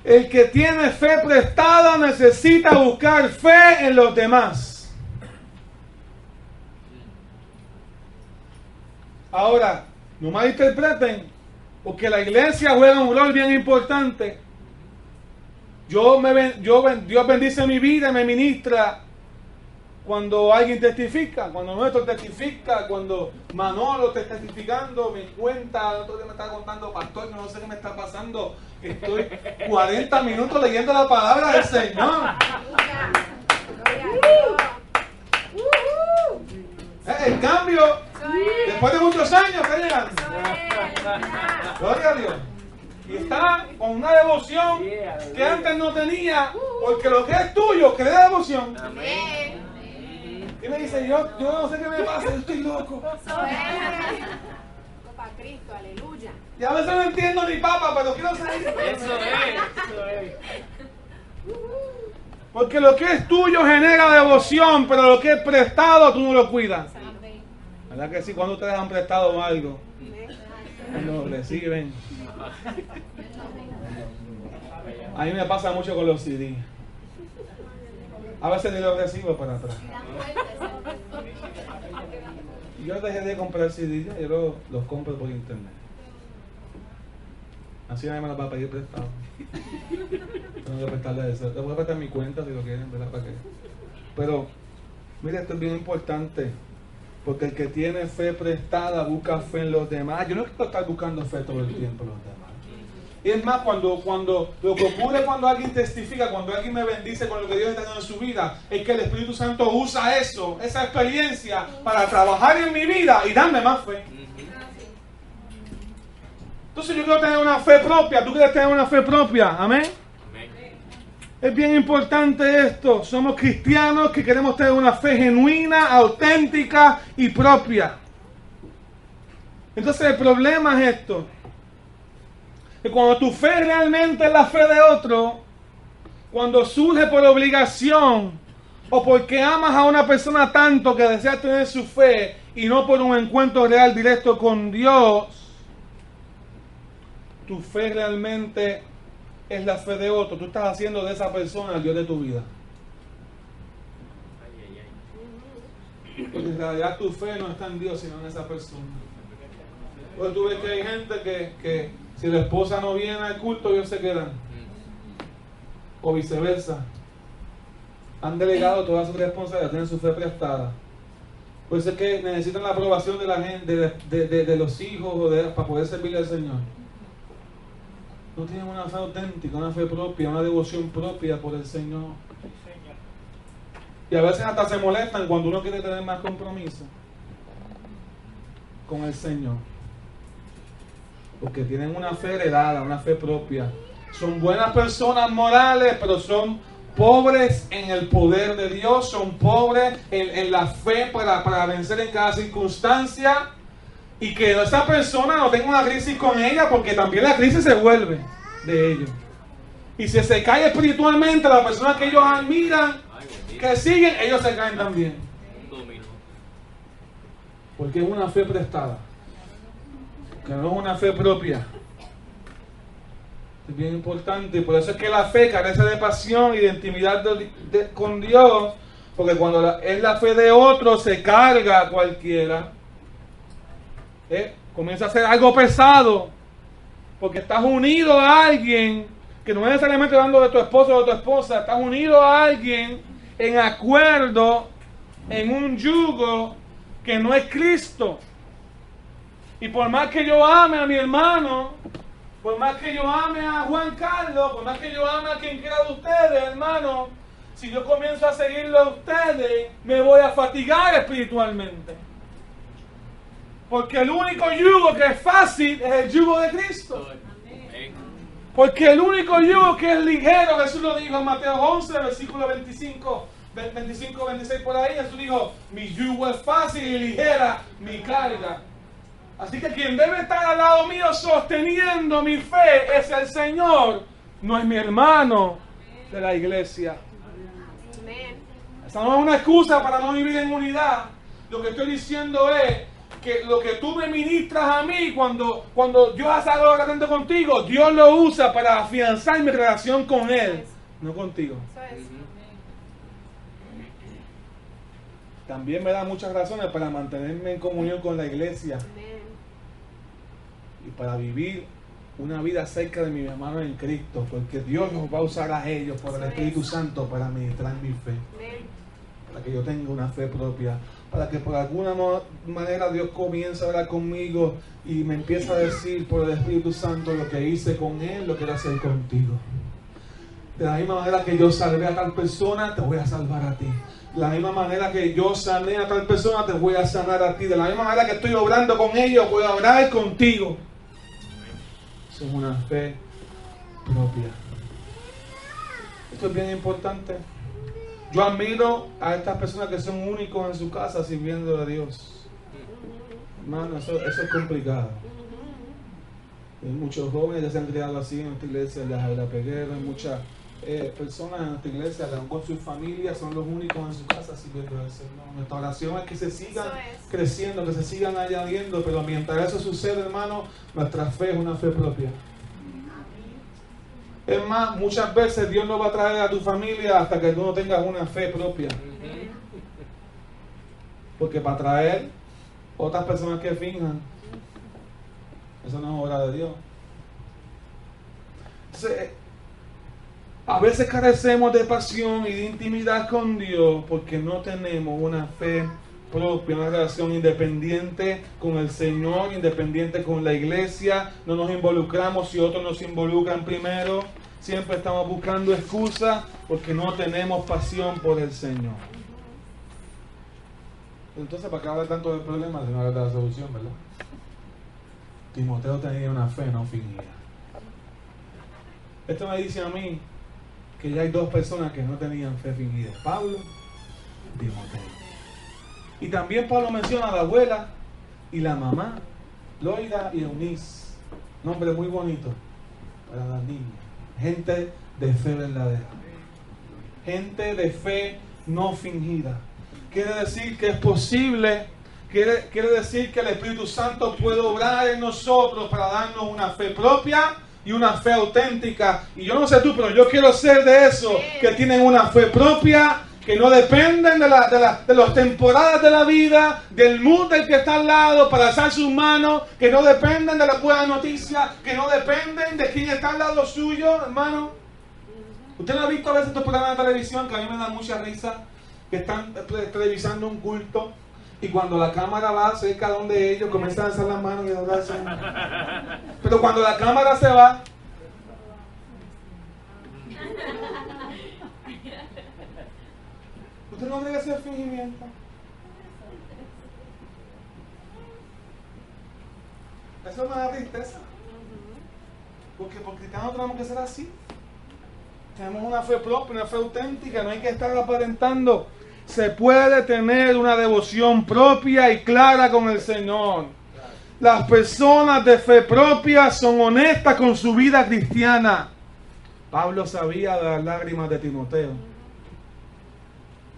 El que tiene fe prestada necesita buscar fe en los demás. Ahora, no malinterpreten, porque la iglesia juega un rol bien importante. Dios bendice mi vida y me ministra cuando alguien testifica, cuando nuestro testifica, cuando Manolo está testificando, me cuenta, el otro día me está contando, pastor, no sé qué me está pasando, estoy 40 minutos leyendo la palabra del Señor. El cambio, después de muchos años, ¿qué llegan? Gloria a Dios. Y está con una devoción que antes no tenía, porque lo que es tuyo crea devoción. Amén. Y me dice, yo no sé qué me pasa, yo estoy loco. Eso es. Para Cristo, aleluya. Y a veces no entiendo ni papa, pero quiero salir. Eso es. Porque lo que es tuyo genera devoción, pero lo que es prestado tú no lo cuidas. Amén. ¿Verdad que sí? Cuando ustedes han prestado algo, cuando reciben. A mí me pasa mucho con los CD. A veces ni los recibo para atrás. Yo dejé de comprar CD, yo los compro por internet. Así nadie me los va a pedir prestado. Tengo que prestarle eso. Les voy a prestar mi cuenta si lo quieren, ¿verdad? ¿Para qué? Pero, mira, esto es bien importante. Porque el que tiene fe prestada busca fe en los demás. Yo no quiero estar buscando fe todo el tiempo en los demás. Y es más, cuando lo que ocurre cuando alguien testifica, cuando alguien me bendice con lo que Dios está haciendo en su vida, es que el Espíritu Santo usa eso, esa experiencia, para trabajar en mi vida y darme más fe. Entonces yo quiero tener una fe propia. ¿Tú quieres tener una fe propia? Amén. Es bien importante esto. Somos cristianos que queremos tener una fe genuina, auténtica y propia. Entonces el problema es esto. Que cuando tu fe realmente es la fe de otro, cuando surge por obligación o porque amas a una persona tanto que deseas tener su fe y no por un encuentro real directo con Dios, tu fe realmente es la fe de otro. Tú estás haciendo de esa persona el Dios de tu vida. Porque en realidad tu fe no está en Dios, sino en esa persona. Porque tú ves que hay gente que si la esposa no viene al culto, ellos se quedan. O viceversa. Han delegado toda su responsabilidad, tienen su fe prestada. Por eso es que necesitan la aprobación de la gente, de los hijos, para poder servirle al Señor. No tienen una fe auténtica, una fe propia, una devoción propia por el Señor. Y a veces hasta se molestan cuando uno quiere tener más compromiso con el Señor. Porque tienen una fe heredada, una fe propia. Son buenas personas morales, pero son pobres en el poder de Dios. Son pobres en la fe para vencer en cada circunstancia. Y que esa persona no tenga una crisis con ella, porque también la crisis se vuelve de ellos. Y si se cae espiritualmente, la persona que ellos admiran, que siguen, ellos se caen también. Porque es una fe prestada, que no es una fe propia. Es bien importante. Por eso es que la fe carece de pasión y de intimidad con Dios. Porque cuando es la fe de otro, se carga a cualquiera. Comienza a ser algo pesado. Porque estás unido a alguien, que no es necesariamente hablando de tu esposo o de tu esposa. Estás unido a alguien en acuerdo, en un yugo que no es Cristo. Y por más que yo ame a mi hermano, por más que yo ame a Juan Carlos, por más que yo ame a quien quiera de ustedes, hermano, si yo comienzo a seguirlo a ustedes, me voy a fatigar espiritualmente. Porque el único yugo que es fácil es el yugo de Cristo. Porque el único yugo que es ligero, Jesús lo dijo en Mateo 11, versículo 25, 26 por ahí, Jesús dijo, mi yugo es fácil y ligera mi carga. Así que quien debe estar al lado mío sosteniendo mi fe es el Señor, no es mi hermano de la iglesia. Esa no es una excusa para no vivir en unidad. Lo que estoy diciendo es que lo que tú me ministras a mí cuando yo hago algo atento contigo, Dios lo usa para afianzar mi relación con Él, no contigo. También me da muchas razones para mantenerme en comunión con la iglesia y para vivir una vida cerca de mi hermano en Cristo, porque Dios nos va a usar a ellos por el Espíritu Santo para ministrar mi fe, para que yo tenga una fe propia, para que por alguna manera Dios comience a hablar conmigo y me empiece a decir por el Espíritu Santo lo que hice con Él, lo quiero hacer contigo. De la misma manera que yo salvé a tal persona, te voy a salvar a ti. De la misma manera que yo sané a tal persona, te voy a sanar a ti. De la misma manera que estoy obrando con ellos, voy a obrar contigo. Eso es una fe propia. Esto es bien importante. Yo admiro a estas personas que son únicos en su casa sirviendo a Dios. Hermano, eso es complicado. Hay muchos jóvenes que se han criado así en esta iglesia, la Peguero, hay muchas personas en esta iglesia con sus familias, son los únicos en su casa sirviendo al Señor. Nuestra oración es que se sigan creciendo, que se sigan añadiendo, pero mientras eso sucede, hermano, nuestra fe es una fe propia. Es más, muchas veces Dios no va a traer a tu familia hasta que tú no tengas una fe propia. Porque para traer otras personas que finjan, eso no es obra de Dios. Entonces, a veces carecemos de pasión y de intimidad con Dios porque no tenemos una fe propia, una relación independiente con el Señor, independiente con la iglesia. No nos involucramos si otros nos involucran primero. Siempre estamos buscando excusas porque no tenemos pasión por el Señor. Entonces, ¿para qué hablar tanto del problema si no hablar de la solución, verdad? Timoteo tenía una fe no fingida. Esto me dice a mí que ya hay dos personas que no tenían fe fingida: Pablo y Timoteo. Y también Pablo menciona a la abuela y la mamá, Loida y Eunice. Nombre muy bonito para las niñas. Gente de fe verdadera. Gente de fe no fingida. Quiere decir que es posible, quiere decir que el Espíritu Santo puede obrar en nosotros para darnos una fe propia y una fe auténtica. Y yo no sé tú, pero yo quiero ser de esos que tienen una fe propia, que no dependen de las temporadas de la vida, del mood del que está al lado para alzar sus manos, que no dependen de la buena noticia, que no dependen de quién está al lado suyo, hermano. Usted no ha visto a veces estos programas de televisión que a mí me dan mucha risa, que están televisando un culto y cuando la cámara va cerca de donde ellos comienzan a alzar las manos y a adorarse. Pero cuando la cámara se va, usted no debe hacer fingimiento. Eso me da tristeza. Porque por cristianos tenemos que ser así. Tenemos una fe propia, una fe auténtica, no hay que estar aparentando. Se puede tener una devoción propia y clara con el Señor. Las personas de fe propia son honestas con su vida cristiana. Pablo sabía de las lágrimas de Timoteo.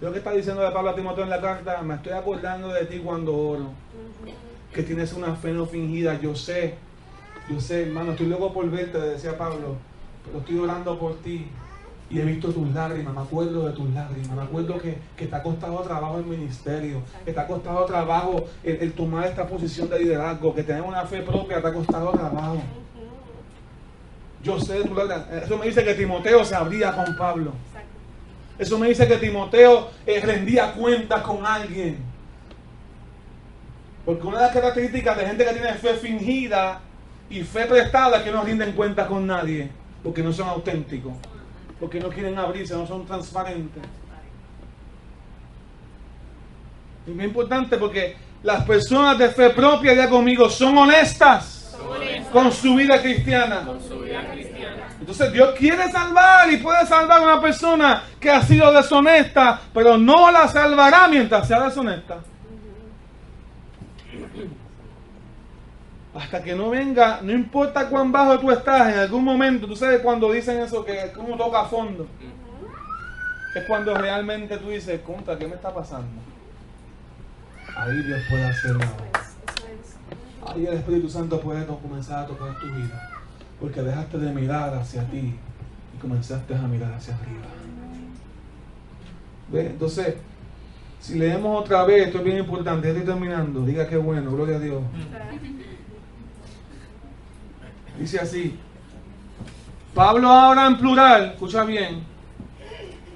Lo que está diciendo de Pablo a Timoteo en la carta: me estoy acordando de ti cuando oro, que tienes una fe no fingida. Yo sé, hermano, estoy loco por verte, decía Pablo, pero estoy orando por ti y he visto tus lágrimas, me acuerdo de tus lágrimas, me acuerdo que te ha costado trabajo el ministerio, que te ha costado trabajo el tomar esta posición de liderazgo, que tener una fe propia te ha costado trabajo. Yo sé de tus lágrimas. Eso me dice que Timoteo se abría con Pablo. Eso me dice que Timoteo rendía cuentas con alguien. Porque una de las características de gente que tiene fe fingida y fe prestada es que no rinden cuentas con nadie. Porque no son auténticos. Porque no quieren abrirse, no son transparentes. Es muy importante porque las personas de fe propia, ya conmigo, son honestas con su vida cristiana. Entonces Dios quiere salvar y puede salvar a una persona que ha sido deshonesta, pero no la salvará mientras sea deshonesta. Hasta que no venga, no importa cuán bajo tú estás, en algún momento, tú sabes cuando dicen eso, que uno toca a fondo. Es cuando realmente tú dices: contra, ¿qué me está pasando? Ahí Dios puede hacer nada. Ahí el Espíritu Santo puede comenzar a tocar tu vida. Porque dejaste de mirar hacia ti y comenzaste a mirar hacia arriba. ¿Ve? Entonces, si leemos otra vez, esto es bien importante, ya estoy terminando. Diga qué bueno, gloria a Dios. Dice así: Pablo ahora en plural, escucha bien,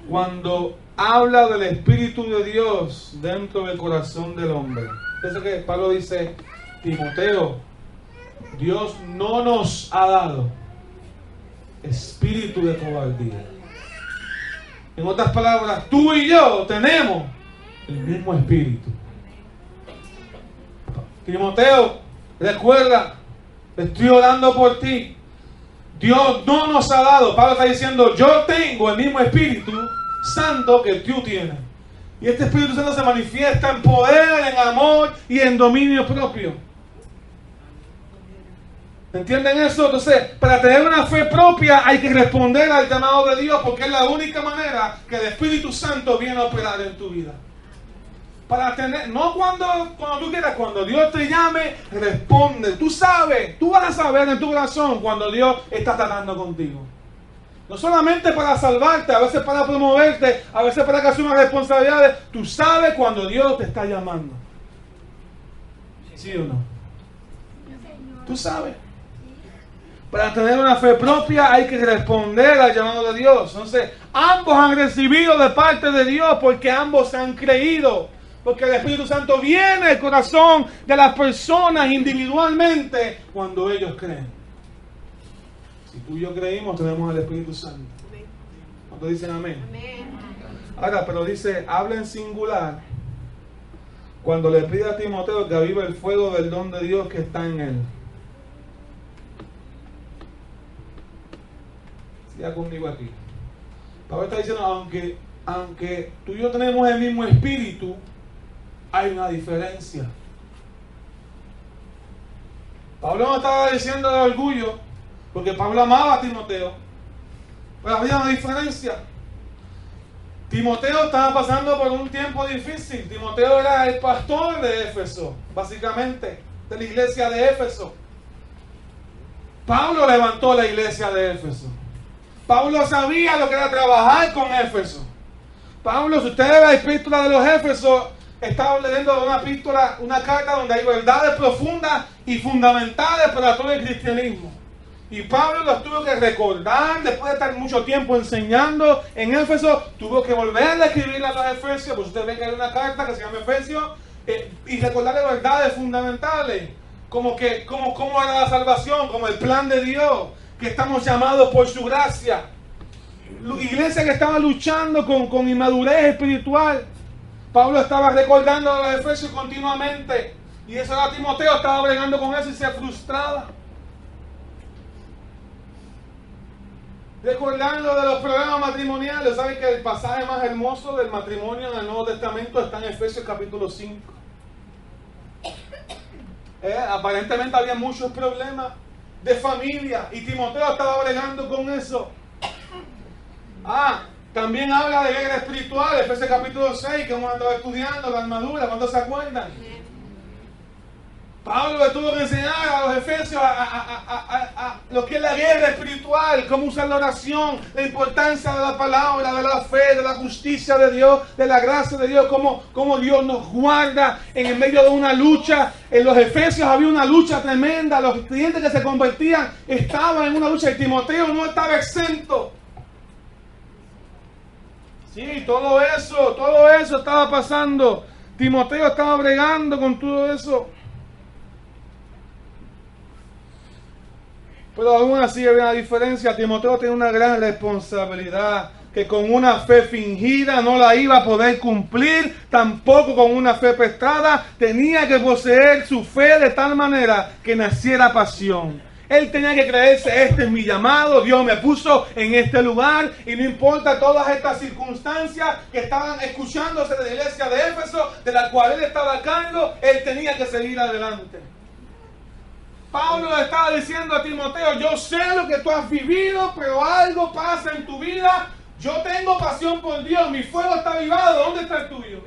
cuando habla del Espíritu de Dios dentro del corazón del hombre. Eso que Pablo dice: Timoteo, Dios no nos ha dado espíritu de cobardía. En otras palabras, tú y yo tenemos el mismo espíritu. Timoteo, recuerda, estoy orando por ti Dios no nos ha dado. Pablo está diciendo, yo tengo el mismo Espíritu Santo que tú tienes. Y este Espíritu Santo se manifiesta en poder, en amor y en dominio propio. ¿Entienden eso? Entonces, para tener una fe propia hay que responder al llamado de Dios, porque es la única manera que el Espíritu Santo viene a operar en tu vida. Para tener, no cuando tú quieras, cuando Dios te llame, responde. Tú sabes, tú vas a saber en tu corazón cuando Dios está tratando contigo. No solamente para salvarte, a veces para promoverte, a veces para que asumas responsabilidades. Tú sabes cuando Dios te está llamando. ¿Sí o no? Tú sabes. Para tener una fe propia hay que responder al llamado de Dios. Entonces, ambos han recibido de parte de Dios porque ambos han creído. Porque el Espíritu Santo viene al corazón de las personas individualmente cuando ellos creen. Si tú y yo creímos, tenemos el Espíritu Santo. ¿Cuántos dicen amén? Amén. Ahora, pero dice, habla en singular cuando le pide a Timoteo que avive el fuego del don de Dios que está en él. Siga conmigo aquí. Pablo está diciendo, aunque tú y yo tenemos el mismo espíritu, hay una diferencia. Pablo no estaba diciendo de orgullo, porque Pablo amaba a Timoteo, pero había una diferencia. Timoteo estaba pasando por un tiempo difícil. Timoteo era el pastor de Éfeso, básicamente, de la iglesia de Éfeso. Pablo levantó la iglesia de Éfeso. Pablo sabía lo que era trabajar con Éfeso. Pablo, si usted lee la epístola de los Éfesos, estaba leyendo una carta donde hay verdades profundas y fundamentales para todo el cristianismo. Y Pablo los tuvo que recordar, después de estar mucho tiempo enseñando en Éfeso, tuvo que volver a escribirle a los Efesios, pues usted ve que hay una carta que se llama Efesios, y recordarle verdades fundamentales, como era la salvación, como el plan de Dios, que estamos llamados por su gracia. Iglesia que estaba luchando con inmadurez espiritual. Pablo estaba recordando a los Efesios continuamente, y eso era Timoteo, estaba bregando con eso y se frustraba. Recordando de los problemas matrimoniales. ¿Saben que el pasaje más hermoso del matrimonio en el Nuevo Testamento está en Efesios capítulo 5? Aparentemente había muchos problemas de familia y Timoteo estaba bregando con eso. También habla de guerra espiritual, Efesios capítulo 6, que hemos andado estudiando, la armadura, ¿cuántos se acuerdan? Pablo le tuvo que enseñar a los efesios a lo que es la guerra espiritual, cómo usar la oración, la importancia de la palabra, de la fe, de la justicia de Dios, de la gracia de Dios, cómo Dios nos guarda en el medio de una lucha. En los Efesios había una lucha tremenda, los creyentes que se convertían estaban en una lucha y Timoteo no estaba exento. Sí, todo eso estaba pasando. Timoteo estaba bregando con todo eso. Pero aún así había una diferencia. Timoteo tenía una gran responsabilidad que con una fe fingida no la iba a poder cumplir, tampoco con una fe prestada. Tenía que poseer su fe de tal manera que naciera pasión. Él tenía que creerse, este es mi llamado, Dios me puso en este lugar y no importa todas estas circunstancias que estaban escuchándose de la iglesia de Éfeso, de la cual él estaba a cargo, él tenía que seguir adelante. Pablo le estaba diciendo a Timoteo, yo sé lo que tú has vivido, pero algo pasa en tu vida. Yo tengo pasión por Dios, mi fuego está avivado, ¿dónde está el tuyo?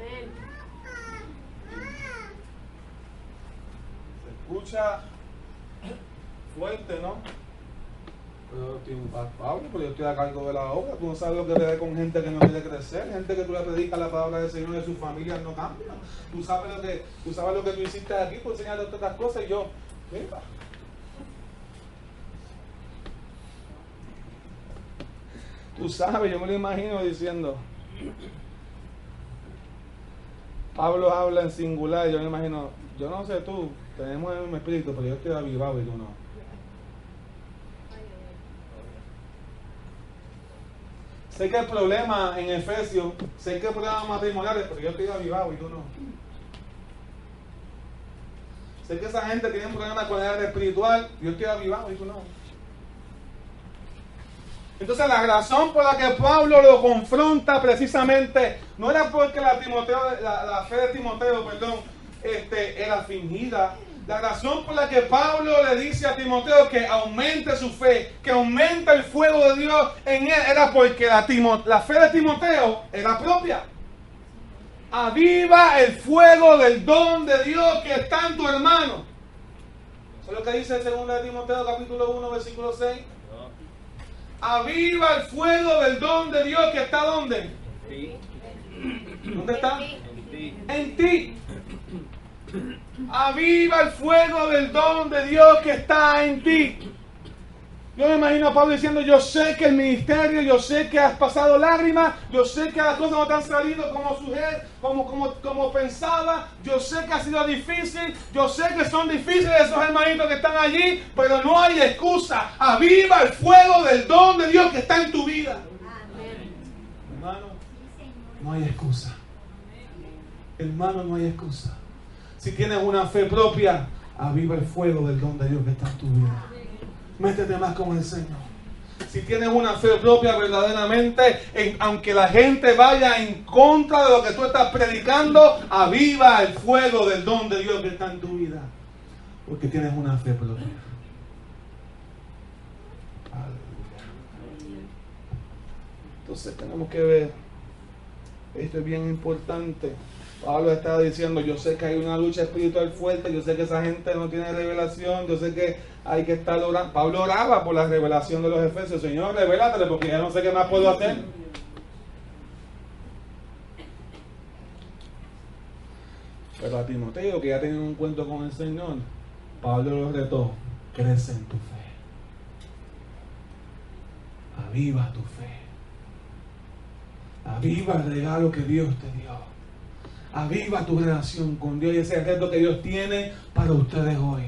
Se escucha fuerte, ¿no? Pero Pablo, pero yo estoy a cargo de la obra. Tú no sabes lo que le da con gente que no quiere crecer, gente que tú le predicas la palabra del Señor y sus familias no cambian. Tú sabes lo que tú hiciste aquí por enseñarte todas estas cosas y yo, mira. Tú sabes, yo me lo imagino diciendo. Pablo habla en singular, yo me imagino, yo no sé tú, tenemos el mismo espíritu, pero yo estoy avivado y tú no. Sé que el problema en Efesios, sé que el problema matrimoniales, pero yo estoy avivado y tú no. Sé que esa gente tiene un problema con el área espiritual, yo estoy avivado y tú no. Entonces la razón por la que Pablo lo confronta precisamente no era porque la fe de Timoteo, era fingida. La razón por la que Pablo le dice a Timoteo que aumente su fe, que aumente el fuego de Dios en él, era porque la fe de Timoteo era propia. Aviva el fuego del don de Dios que está en tu hermano. ¿Eso es lo que dice el 2 de Timoteo capítulo 1 versículo 6? Aviva el fuego del don de Dios que está ¿dónde? ¿Dónde está? En ti. Aviva el fuego del don de Dios que está en ti. Yo me imagino a Pablo diciendo, yo sé que el ministerio, yo sé que has pasado lágrimas, yo sé que las cosas no te han salido como pensaba, yo sé que ha sido difícil, yo sé que son difíciles esos hermanitos que están allí, pero no hay excusa. Aviva el fuego del don de Dios que está en tu vida. Hermano, no hay excusa. Hermano, no hay excusa. Si tienes una fe propia, aviva el fuego del don de Dios que está en tu vida. Métete más con el Señor. Si tienes una fe propia verdaderamente, aunque la gente vaya en contra de lo que tú estás predicando, aviva el fuego del don de Dios que está en tu vida. Porque tienes una fe propia. Entonces tenemos que ver, esto es bien importante. Pablo estaba diciendo, yo sé que hay una lucha espiritual fuerte, yo sé que esa gente no tiene revelación, yo sé que hay que estar orando. Pablo oraba por la revelación de los efesios. Señor, revélatele porque ya no sé qué más puedo hacer. Pero a Timoteo, que ya tenía un encuentro con el Señor, Pablo lo retó, crece en tu fe. Aviva tu fe. Aviva el regalo que Dios te dio. Aviva tu relación con Dios y ese reto que Dios tiene para ustedes hoy.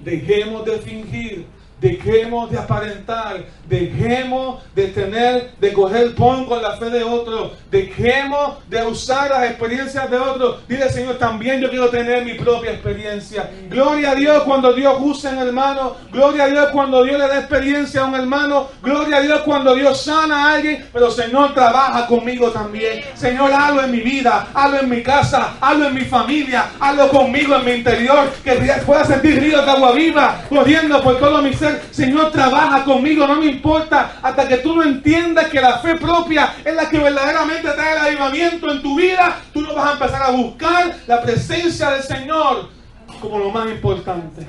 Dejemos de fingir, dejemos de aparentar, dejemos de coger pon con la fe de otros, dejemos de usar las experiencias de otros. Dile, Señor, también yo quiero tener mi propia experiencia. Gloria a Dios cuando Dios usa en hermano, gloria a Dios cuando Dios le da experiencia a un hermano, gloria a Dios cuando Dios sana a alguien, pero Señor, trabaja conmigo también. Señor, hazlo en mi vida, hazlo en mi casa, hazlo en mi familia, hazlo conmigo en mi interior, que pueda sentir ríos de agua viva corriendo por todo mi ser. Señor, trabaja conmigo, no me importa, hasta que tú no entiendas que la fe propia es la que verdaderamente trae el avivamiento en tu vida. Tú no vas a empezar a buscar la presencia del Señor como lo más importante.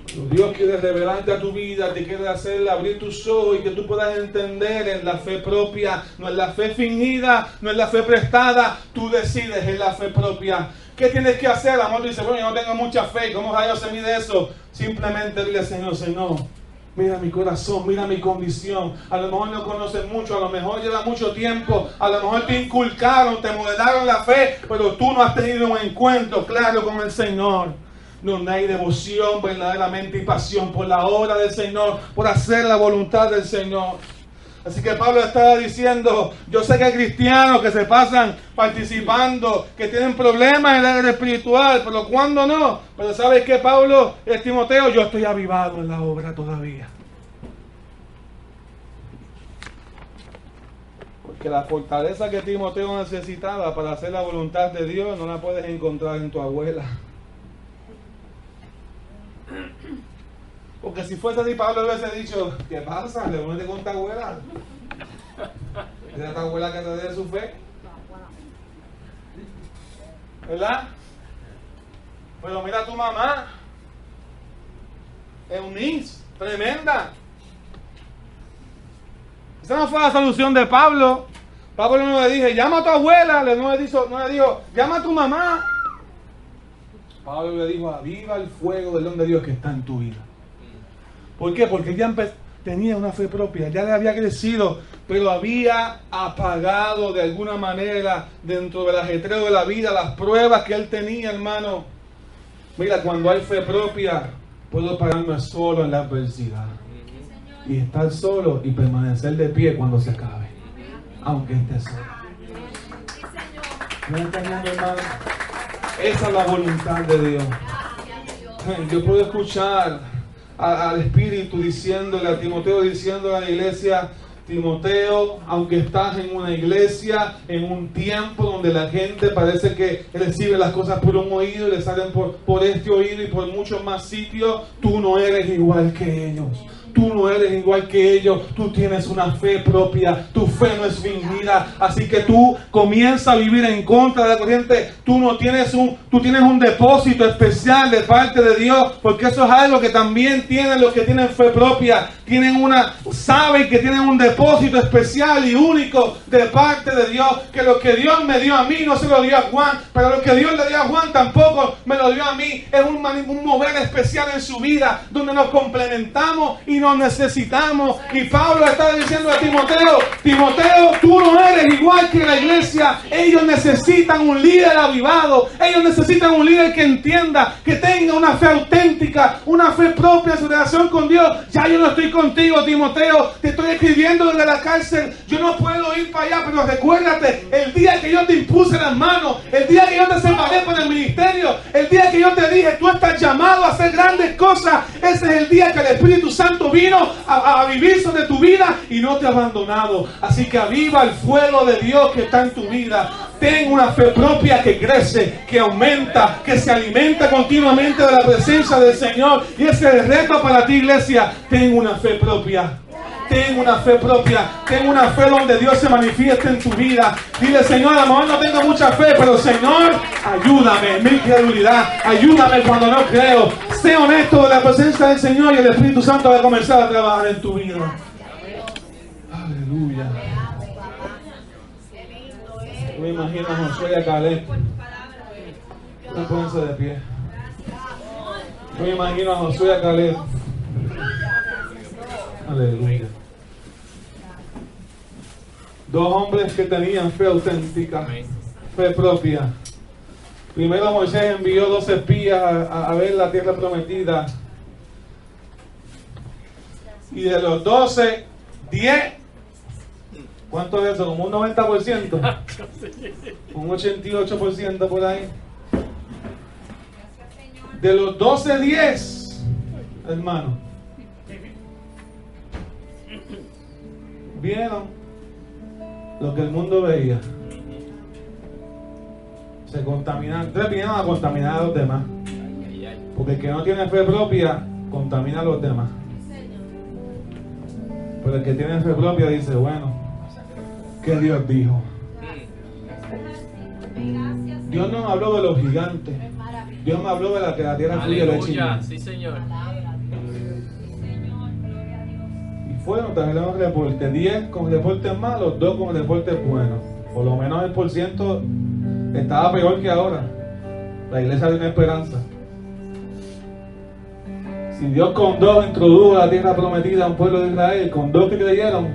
Pero Dios quiere revelarte a tu vida, te quiere hacer abrir tus ojos y que tú puedas entender en la fe propia. No es la fe fingida, no es la fe prestada, tú decides en la fe propia. ¿Qué tienes que hacer? El amor dice, bueno, yo no tengo mucha fe, ¿cómo rayos se mide eso? Simplemente dile, Señor, mira mi corazón, mira mi condición. A lo mejor no conoces mucho, a lo mejor lleva mucho tiempo, a lo mejor te inculcaron, te modelaron la fe, pero tú no has tenido un encuentro claro con el Señor, donde hay devoción verdaderamente y pasión por la obra del Señor, por hacer la voluntad del Señor. Así que Pablo estaba diciendo, yo sé que hay cristianos que se pasan participando, que tienen problemas en el área espiritual, pero cuando no. Pero ¿sabes qué, Pablo? Es Timoteo, yo estoy avivado en la obra todavía. Porque la fortaleza que Timoteo necesitaba para hacer la voluntad de Dios no la puedes encontrar en tu abuela. Porque si fuese así, Pablo hubiese dicho, ¿qué pasa? ¿Le unes con tu abuela? ¿Es tu abuela que te dé su fe? ¿Verdad? Pero mira a tu mamá. Eunice, tremenda. Esa no fue la solución de Pablo. Pablo no le dije, llama a tu abuela. No le dijo, llama a tu mamá. Pablo le dijo, aviva el fuego del don de Dios que está en tu vida. ¿Por qué? Porque ya tenía una fe propia, ya le había crecido, pero había apagado de alguna manera dentro del ajetreo de la vida las pruebas que él tenía, hermano. Mira, cuando hay fe propia, puedo pararme solo en la adversidad y estar solo y permanecer de pie cuando se acabe, aunque esté solo. ¿Me entienden, hermano? Esa es la voluntad de Dios. Yo puedo escuchar al Espíritu, diciéndole a Timoteo, diciéndole a la iglesia: Timoteo, aunque estás en una iglesia, en un tiempo donde la gente parece que recibe las cosas por un oído y le salen por este oído y por muchos más sitios, tú no eres igual que ellos. Tú no eres igual que ellos, tú tienes una fe propia, tu fe no es fingida, así que tú comienza a vivir en contra de la corriente. Tú tienes un depósito especial de parte de Dios, porque eso es algo que también tienen los que tienen fe propia. Saben que tienen un depósito especial y único de parte de Dios, que lo que Dios me dio a mí no se lo dio a Juan, pero lo que Dios le dio a Juan tampoco me lo dio a mí. Es un mover especial en su vida, donde nos complementamos y nos necesitamos. Y Pablo está diciendo a Timoteo: Timoteo, tú no eres igual que la iglesia. Ellos necesitan un líder avivado, ellos necesitan un líder que entienda, que tenga una fe auténtica, una fe propia en su relación con Dios. Ya yo no estoy contigo, Timoteo, te estoy escribiendo desde la cárcel, yo no puedo ir para allá, pero recuérdate, el día que yo te impuse las manos, el día que yo te separé para el ministerio, el día que yo te dije, tú estás llamado a hacer grandes cosas, ese es el día que el Espíritu Santo vino a vivir sobre tu vida y no te ha abandonado. Así que aviva el fuego de Dios que está en tu vida. Ten una fe propia que crece, que aumenta, que se alimenta continuamente de la presencia del Señor. Y ese es el reto para ti, iglesia. Ten una fe propia. Ten una fe propia. Ten una fe donde Dios se manifieste en tu vida. Dile: Señor, a lo mejor no tengo mucha fe, pero Señor, ayúdame en mi incredulidad. Ayúdame cuando no creo. Sé honesto de la presencia del Señor y el Espíritu Santo va a comenzar a trabajar en tu vida. Aleluya. Me imagino a Josué y a Caleb. Pónganse de pie. Me imagino a Josué y a Caleb. Aleluya. Dos hombres que tenían fe auténtica, fe propia. Primero Moisés envió 12 espías a ver la tierra prometida. Y de los 12, 10, ¿cuánto es eso? Como un 90%. Un 88% por ahí. De los 12, 10, hermano, vieron lo que el mundo veía. Se contaminaron. Entonces vinieron a contaminar a los demás. Porque el que no tiene fe propia contamina a los demás. Pero el que tiene fe propia dice: bueno, ¿qué Dios dijo? Dios no me habló de los gigantes. Dios me habló de la que la tierra fluye leche y miel. Sí, Señor. Y fueron, trajeron los reportes: 10 con reportes malos, 2 con reportes buenos. Por lo menos el porciento estaba peor que ahora. La iglesia tiene esperanza. Si Dios con 2 introdujo la tierra prometida a un pueblo de Israel, con 2 que creyeron,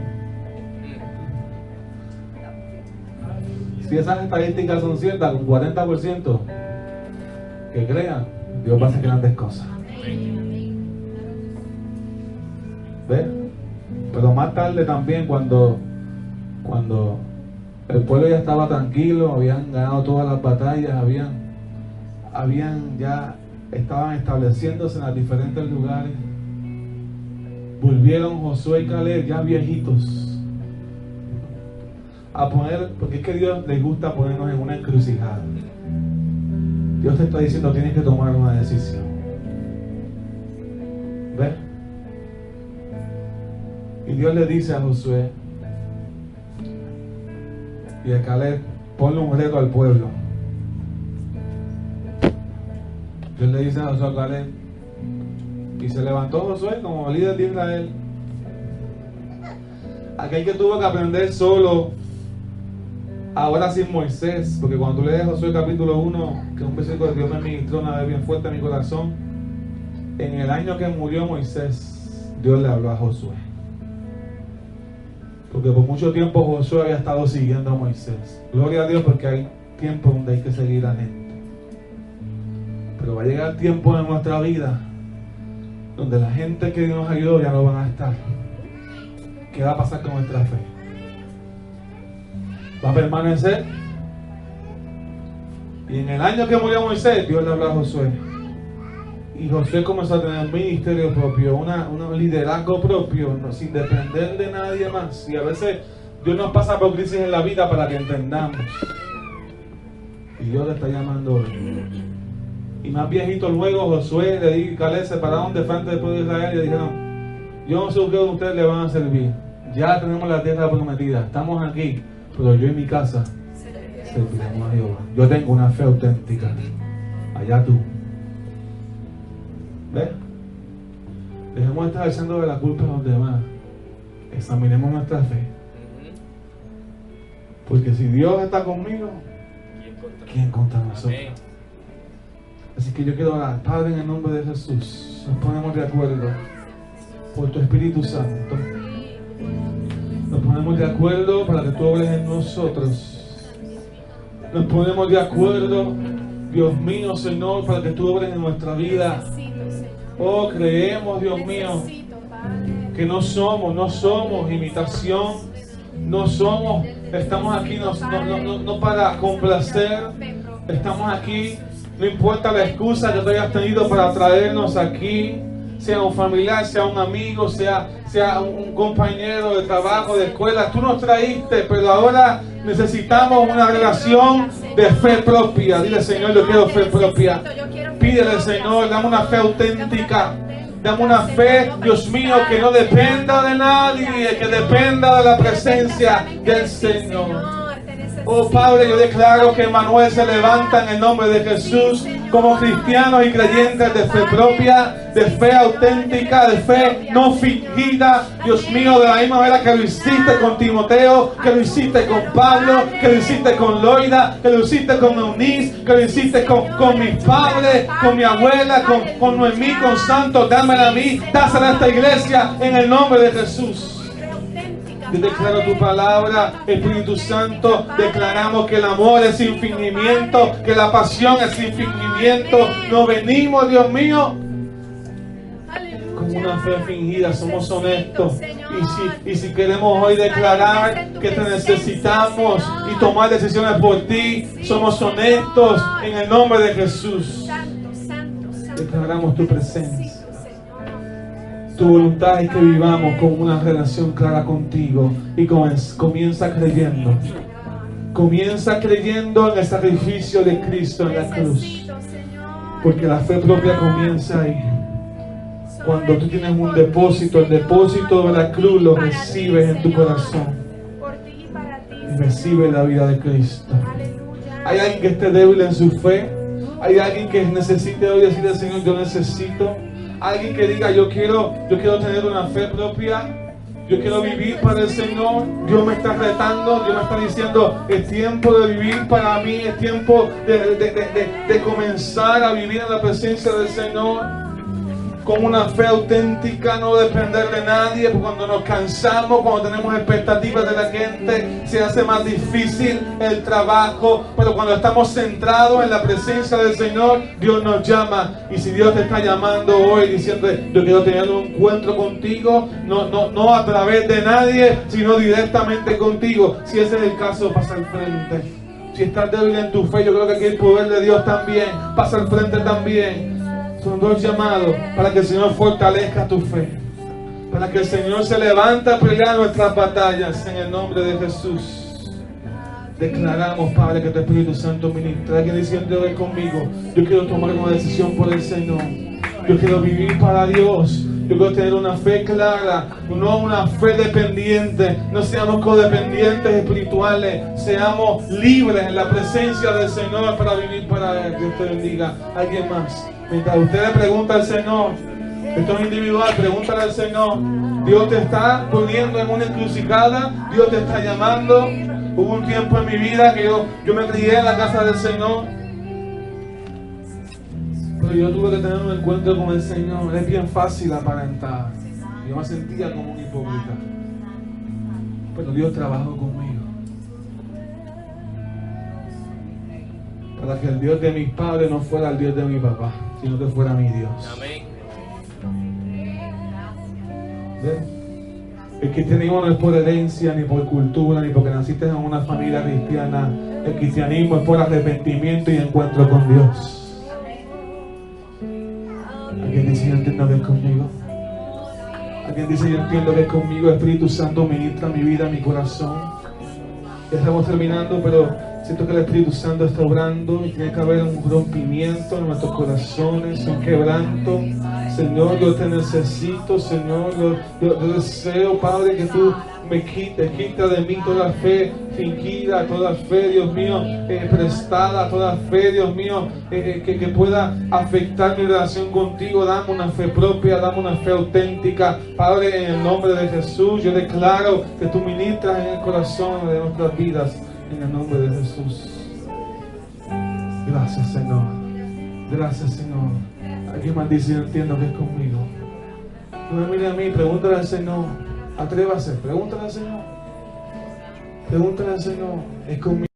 si esas estadísticas son ciertas, con 40% que crean, Dios va a hacer grandes cosas. ¿Ves? Pero más tarde también, cuando el pueblo ya estaba tranquilo, habían ganado todas las batallas, estaban estableciéndose en los diferentes lugares, volvieron Josué y Caleb, ya viejitos, a poner, porque es que Dios les gusta ponernos en una encrucijada. Dios te está diciendo: tienes que tomar una decisión. ¿Ves? Y Dios le dice a Josué y a Caleb: ponle un reto al pueblo. Dios le dice a Josué, a Caleb, y se levantó Josué como líder de Israel. Aquel que tuvo que aprender solo, ahora sin Moisés, porque cuando tú lees Josué capítulo 1, que es un versículo que Dios me ministró una vez bien fuerte en mi corazón, en el año que murió Moisés, Dios le habló a Josué. Porque por mucho tiempo Josué había estado siguiendo a Moisés. Gloria a Dios, porque hay tiempos donde hay que seguir a gente. Pero va a llegar tiempo en nuestra vida donde la gente que nos ayudó ya no van a estar. ¿Qué va a pasar con nuestra fe? ¿Va a permanecer? Y en el año que murió Moisés, Dios le habló a Josué Y Josué comenzó a tener un ministerio propio, un liderazgo propio, ¿no? Sin depender de nadie más. Y a veces Dios nos pasa por crisis en la vida para que entendamos. Y Dios le está llamando hoy. Y más viejitos luego, Josué y Caleb se pararon de frente del pueblo de Israel y le dijeron: yo no sé qué ustedes le van a servir. Ya tenemos la tierra prometida, estamos aquí, pero yo y mi casa serviremos a Dios. Yo tengo una fe auténtica. Allá tú. ¿Ves? Dejemos de estar echando de la culpa a los demás. Examinemos nuestra fe. Porque si Dios está conmigo, ¿quién contra nosotros? Así que yo quiero orar. Padre, en el nombre de Jesús, nos ponemos de acuerdo por tu Espíritu Santo. Nos ponemos de acuerdo para que tú hables en nosotros. Nos ponemos de acuerdo, Dios mío, Señor, para que tú hables en nuestra vida. Oh, creemos, Dios mío, que no somos imitación. No somos, estamos aquí no para complacer. Estamos aquí, no importa la excusa que tú hayas tenido para traernos aquí. Sea un familiar, sea un amigo, sea un compañero de trabajo, de escuela. Tú nos traíste, pero ahora necesitamos una relación de fe propia. Dile: Señor, yo quiero fe propia. Pídele: Señor, dame una fe auténtica. Dame una fe, Dios mío, que no dependa de nadie, que dependa de la presencia del Señor. Oh Padre, yo declaro que Emmanuel se levanta en el nombre de Jesús como cristianos y creyentes de fe propia, de fe auténtica, de fe no fingida. Dios mío, de la misma manera que lo hiciste con Timoteo, que lo hiciste con Pablo, que lo hiciste con Loida, que lo hiciste con Eunice, que lo hiciste con mis padres, con mi abuela, con Noemí, con Santos. Dámela a mí, dásela a esta iglesia en el nombre de Jesús. Yo declaro tu palabra, Espíritu Santo. Declaramos que el amor es sin fingimiento, que la pasión es sin fingimiento. No venimos, Dios mío, con una fe fingida. Somos honestos. Y si queremos hoy declarar que te necesitamos y tomar decisiones por ti, somos honestos en el nombre de Jesús. Declaramos tu presencia. Tu voluntad es que vivamos con una relación clara contigo. Y comienza creyendo. Comienza creyendo en el sacrificio de Cristo en la cruz. Porque la fe propia comienza ahí. Cuando tú tienes un depósito, el depósito de la cruz lo recibes en tu corazón. Y recibes la vida de Cristo. Hay alguien que esté débil en su fe. Hay alguien que necesite hoy decirle: Señor, yo necesito. Alguien que diga: yo quiero tener una fe propia, yo quiero vivir para el Señor. Dios me está retando, Dios me está diciendo: es tiempo de vivir para mí, es tiempo de comenzar a vivir en la presencia del Señor. Con una fe auténtica, no depender de nadie, porque cuando nos cansamos, cuando tenemos expectativas de la gente, se hace más difícil el trabajo. Pero cuando estamos centrados en la presencia del Señor, Dios nos llama. Y si Dios te está llamando hoy diciendo: yo quiero tener un encuentro contigo, no a través de nadie, sino directamente contigo. Si ese es el caso, pasa al frente. Si estás débil en tu fe, yo creo que aquí el poder de Dios también pasa al frente también. Son dos llamados para que el Señor fortalezca tu fe, para que el Señor se levante a pelear nuestras batallas en el nombre de Jesús. Declaramos, Padre, que tu Espíritu Santo ministra. Alguien diciendo hoy conmigo: yo quiero tomar una decisión por el Señor. Yo quiero vivir para Dios. Yo quiero tener una fe clara, no una fe dependiente. No seamos codependientes espirituales. Seamos libres en la presencia del Señor para vivir para Él. Dios te bendiga. ¿Alguien más? Mientras usted le pregunta al Señor, esto es individual, pregúntale al Señor. Dios te está poniendo en una encrucijada. Dios te está llamando. Hubo un tiempo en mi vida que yo me crié en la casa del Señor, pero yo tuve que tener un encuentro con el Señor. Es bien fácil aparentar. Yo me sentía como un hipócrita, pero Dios trabajó conmigo para que el Dios de mis padres no fuera el Dios de mi papá, sino que fuera mi Dios. Amén. ¿Ven? El cristianismo no es por herencia, ni por cultura, ni porque naciste en una familia cristiana. El cristianismo es por arrepentimiento y encuentro con Dios. entiendo que es conmigo. Alguien dice, yo entiendo que es conmigo. Espíritu Santo, ministra mi vida, mi corazón. Ya estamos terminando, pero siento que el Espíritu Santo está obrando y tiene que haber un rompimiento en nuestros corazones, un quebranto. Señor, yo te necesito, Señor. Yo deseo, Padre, que tú me quita de mí toda fe fingida, toda fe, Dios mío, prestada, toda fe, Dios mío, que pueda afectar mi relación contigo. Dame una fe propia, dame una fe auténtica, Padre, en el nombre de Jesús. Yo declaro que tú ministras en el corazón de nuestras vidas, en el nombre de Jesús. Gracias, Señor. Gracias, Señor. Alguien más dice, yo entiendo que es conmigo. No me mire a mí, pregúntale al Señor. Atrévase, pregúntale al Señor. Pregúntale al Señor, es conmigo.